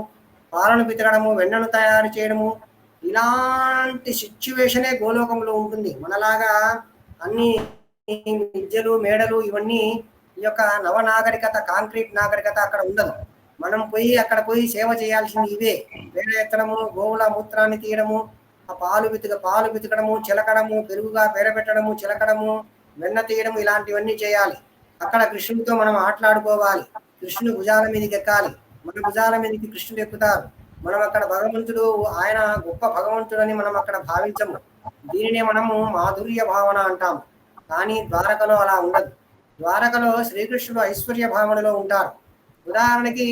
పాలను పితకడము, వెన్నను తయారు చేయడము, ఇలాంటి సిచ్యువేషనే గోలోకంలో ఉంటుంది. మనలాగా అన్ని విద్యలు మేడలు ఇవన్నీ ఈ యొక్క నవనాగరికత, కాంక్రీట్ నాగరికత అక్కడ ఉండదు. మనం పోయి అక్కడ పోయి సేవ చేయాల్సింది ఇవే. వేడ ఎత్తడము, గోవుల మూత్రాన్ని తీయడము, ఆ పాలు పితకడము, చిలకడము, పెరుగుగా పేరబెట్టడము, చిలకడము, వెన్న తీయడము, ఇలాంటివన్నీ చేయాలి. అక్కడ కృష్ణుడితో మనం ఆటలాడుకోవాలి. కృష్ణుడు భుజాల మీదకి ఎక్కాలి, మన భుజాల మీదకి కృష్ణుడు ఎక్కుతారు. మనం అక్కడ భగవంతుడు, ఆయన గొప్ప భగవంతుడని మనం అక్కడ భావించము. దీనినే మనము మాధుర్య భావన అంటాము. కానీ ద్వారకలో అలా ఉండదు. ద్వారకలో శ్రీకృష్ణుడు ఐశ్వర్య భావనలో ఉంటారు. ఉదాహరణకి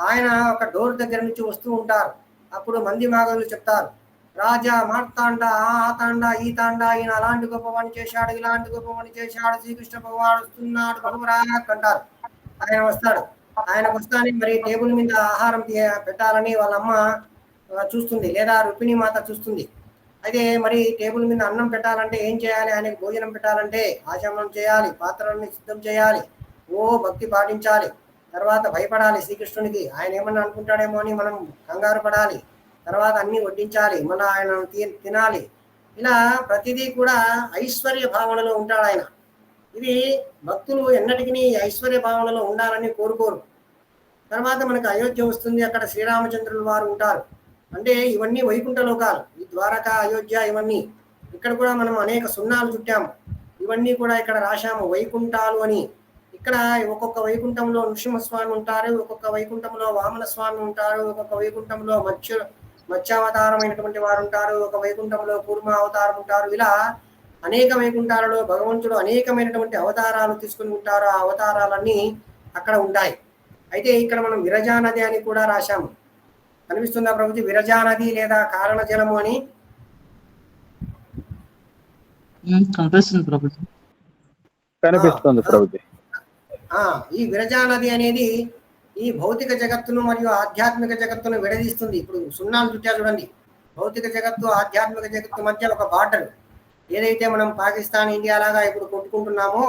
ఆయన ఒక డోర్ దగ్గర నుంచి వస్తూ ఉంటారు. అప్పుడు మంది మాగదులు చెప్తారు, రాజా మార్తాండ, ఆ తాండ, ఈ తాండ, ఈయన అలాంటి గొప్ప పని చేశాడు, ఇలాంటి గొప్ప పని చేశాడు, శ్రీకృష్ణ భగవాడు వస్తున్నాడు భగవరాక్ అంటారు. ఆయన వస్తాడు. ఆయన వస్తానే మరి టేబుల్ మీద ఆహారం పెట్టాలని వాళ్ళ అమ్మ చూస్తుంది, లేదా రుక్మిణి మాత చూస్తుంది. అయితే మరి టేబుల్ మీద అన్నం పెట్టాలంటే ఏం చేయాలి? ఆయనకి భోజనం పెట్టాలంటే ఆచమనం చేయాలి, పాత్రలని సిద్ధం చేయాలి, భక్తి పాటించాలి, తర్వాత భయపడాలి శ్రీకృష్ణునికి. ఆయన ఏమన్నా అనుకుంటాడేమో అని మనం కంగారు పడాలి, తర్వాత అన్ని వడ్డించాలి, మళ్ళీ ఆయన తినాలి. ఇలా ప్రతిదీ కూడా ఐశ్వర్య భావనలో ఉంటాడు ఆయన. ఇది భక్తులు ఎన్నటికీ ఐశ్వర్య భావనలో ఉండాలని కోరుకోరు. తర్వాత మనకు అయోధ్య వస్తుంది, అక్కడ శ్రీరామచంద్రుల వారు ఉంటారు. అంటే ఇవన్నీ వైకుంఠ లోకాలు, ఈ ద్వారక, అయోధ్య ఇవన్నీ. ఇక్కడ కూడా మనం అనేక సున్నాలు చుట్టాము, ఇవన్నీ కూడా ఇక్కడ రాశాము వైకుంఠాలు అని. ఇక్కడ ఒక్కొక్క వైకుంఠంలో నృసింహస్వామి ఉంటారు, ఒక్కొక్క వైకుంఠంలో వామన స్వామి ఉంటారు, ఒక్కొక్క వైకుంఠంలో మత్స్యావతారమైనటువంటి వారు ఉంటారు, ఒక వైకుంఠంలో కూర్మ అవతారం ఉంటారు. ఇలా అనేక వైకుంఠాలలో భగవంతుడు అనేకమైనటువంటి అవతారాలు తీసుకుని ఉంటారు. ఆ అవతారాలన్నీ అక్కడ ఉంటాయి. అయితే ఇక్కడ మనం విరజా నది అని కూడా రాశాము. కనిపిస్తుందా ప్రభుజీ? విరజా నది లేదా కారణ జలము అని కనిపిస్తుంది ప్రభుజీ. కనిపిస్తుంది ప్రభుజీ. ఈ విరజా నది అనేది ఈ భౌతిక జగత్తును మరియు ఆధ్యాత్మిక జగత్తును విడదీస్తుంది. ఇప్పుడు సున్నాలు చుట్టా చూడండి, భౌతిక జగత్తు ఆధ్యాత్మిక జగత్తు మధ్య ఒక బార్డర్. ఏదైతే మనం పాకిస్తాన్, ఇండియా లాగా ఇప్పుడు కొట్టుకుంటున్నామో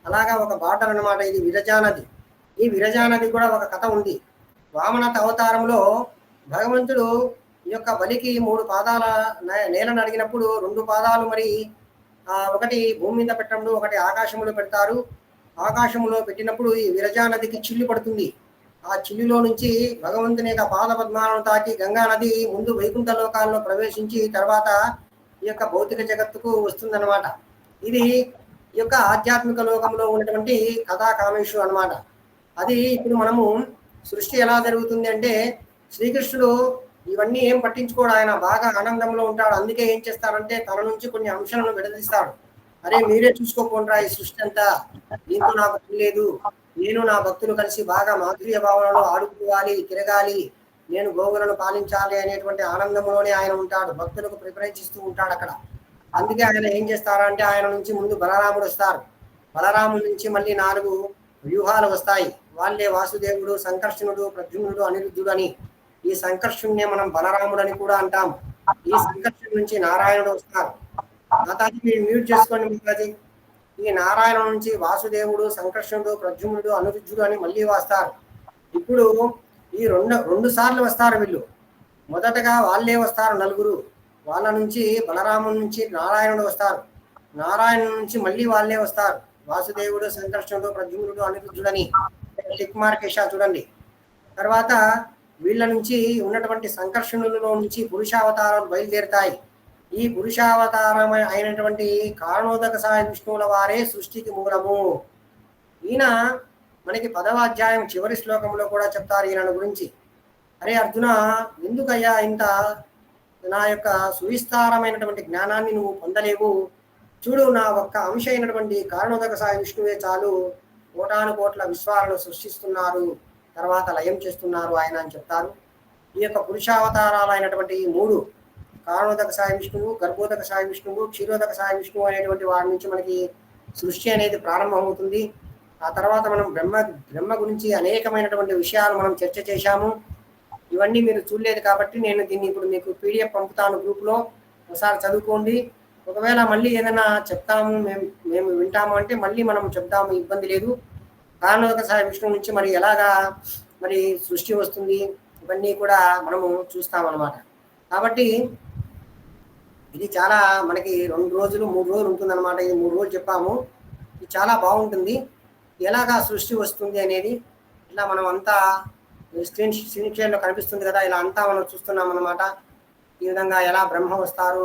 అలాగా ఒక బార్డర్ అన్నమాట ఇది విరజా నది. ఈ విరజా నది కూడా ఒక కథ ఉంది. వామనత అవతారంలో భగవంతుడు ఈ యొక్క బలికి 3 పాదాల నేలను అడిగినప్పుడు 2 పాదాలు మరి ఒకటి భూమి మీద పెట్టడం, ఒకటి ఆకాశంలో పెడతారు. ఆకాశంలో పెట్టినప్పుడు ఈ విరజా నదికి చిల్లు పడుతుంది. ఆ చిల్లులో నుంచి భగవంతుని యొక్క పాద పద్మాలను తాకి గంగా నది ముందు వైకుంఠ లోకాల్లో ప్రవేశించి తర్వాత ఈ యొక్క భౌతిక జగత్తుకు వస్తుందన్నమాట. ఇది ఈ యొక్క ఆధ్యాత్మిక లోకంలో ఉన్నటువంటి కథా కామేషు అన్నమాట. అది ఇప్పుడు మనము సృష్టి ఎలా జరుగుతుంది అంటే శ్రీకృష్ణుడు ఇవన్నీ ఏం పట్టించుకోడు, ఆయన బాగా ఆనందంలో ఉంటాడు. అందుకే ఏం చేస్తాడంటే తన నుంచి కొన్ని అంశాలను విడదీస్తాడు. అరే మీరే చూసుకోకుండా ఈ సృష్టి అంతా, దీంతో నాకు తెలియదు, నేను నా భక్తులు కలిసి బాగా మాధుర్య భావనలో ఆడుకోవాలి, తిరగాలి, నేను గోవులను పాలించాలి అనేటువంటి ఆనందంలోనే ఆయన ఉంటాడు. భక్తులకు ప్రిఫరెన్స్ ఇస్తూ ఉంటాడు అక్కడ. అందుకే ఆయన ఏం చేస్తారంటే ఆయన నుంచి ముందు బలరాముడు వస్తారు. బలరాముడి నుంచి మళ్ళీ 4 వ్యూహాలు వస్తాయి. వాళ్ళే వాసుదేవుడు, సంకర్షణుడు, ప్రద్యుమ్నుడు, అనిరుద్ధుడు అని. ఈ సంకర్షణునే మనం బలరాముడు అని కూడా అంటాం. ఈ సంకర్షణ నుంచి నారాయణుడు వస్తారు. మాతాజీ మీరు మ్యూట్ చేసుకోండి మాతాజీ. ఈ నారాయణ నుంచి వాసుదేవుడు, సంకర్షణుడు, ప్రద్యుమ్నుడు, అనిరుద్ధుడు అని మళ్ళీ వస్తారు. ఇప్పుడు ఈ రెండు సార్లు వస్తారు వీళ్ళు. మొదటగా వాళ్ళే వస్తారు 4. వాళ్ళ నుంచి బలరాముడి నుంచి నారాయణుడు వస్తారు. నారాయణ నుంచి మళ్ళీ వాళ్ళే వస్తారు, వాసుదేవుడు, సంకర్షణుడు, ప్రద్యుమ్నుడు, అనిరుద్ధుడు అని. టిక్ మార్క్ వేశా చూడండి. తర్వాత వీళ్ళ నుంచి ఉన్నటువంటి సంకర్షణులలో నుంచి పురుషావతారాలు బయలుదేరుతాయి. ఈ పురుషావతారం అయినటువంటి కారణోదక సాయి విష్ణువుల వారే సృష్టికి మూలము. ఈయన మనకి 10వ అధ్యాయం చివరి శ్లోకంలో కూడా చెప్తారు ఈయన గురించి. అరే అర్జున, ఎందుకయ్యా ఇంత నా యొక్క సువిస్తారమైనటువంటి జ్ఞానాన్ని నువ్వు పొందలేవు? చూడు, నా ఒక్క అంశ అయినటువంటి కారణోదక సాయి విష్ణువే చాలు, 1,000 కోట్ల విశ్వాలను సృష్టిస్తున్నారు, తర్వాత లయం చేస్తున్నారు ఆయన అని చెప్తారు. ఈ యొక్క పురుషావతారాలు అయినటువంటి ఈ 3 కారణోదక సాయి విష్ణువు, గర్భోదక సాయి విష్ణువు, క్షీరోదక సాయి విష్ణువు అనేటువంటి వారి నుంచి మనకి సృష్టి అనేది ప్రారంభమవుతుంది. ఆ తర్వాత మనం బ్రహ్మ గురించి అనేకమైనటువంటి విషయాలు మనం చర్చ చేశాము. ఇవన్నీ మీరు చూడలేదు కాబట్టి నేను దీన్ని ఇప్పుడు మీకు PDF పంపుతాను గ్రూప్లో, ఒకసారి చదువుకోండి. ఒకవేళ మళ్ళీ ఏదైనా చెప్తాము మేము వింటాము అంటే మళ్ళీ మనం చెప్తాము, ఇబ్బంది లేదు. కారణోదక విష్ణువు నుంచి మరి ఎలాగా మరి సృష్టి వస్తుంది, ఇవన్నీ కూడా మనము చూస్తామన్నమాట. కాబట్టి ఇది చాలా మనకి 2 రోజులు 3 రోజులు ఉంటుందన్నమాట. ఇది 3 రోజులు చెప్పాము. ఇది చాలా బాగుంటుంది. ఎలాగా సృష్టి వస్తుంది అనేది ఇలా మనం అంతా స్క్రీన్ షేర్లో కనిపిస్తుంది కదా, ఇలా అంతా మనం చూస్తున్నాం అన్నమాట. ఈ విధంగా ఎలా బ్రహ్మ వస్తారు,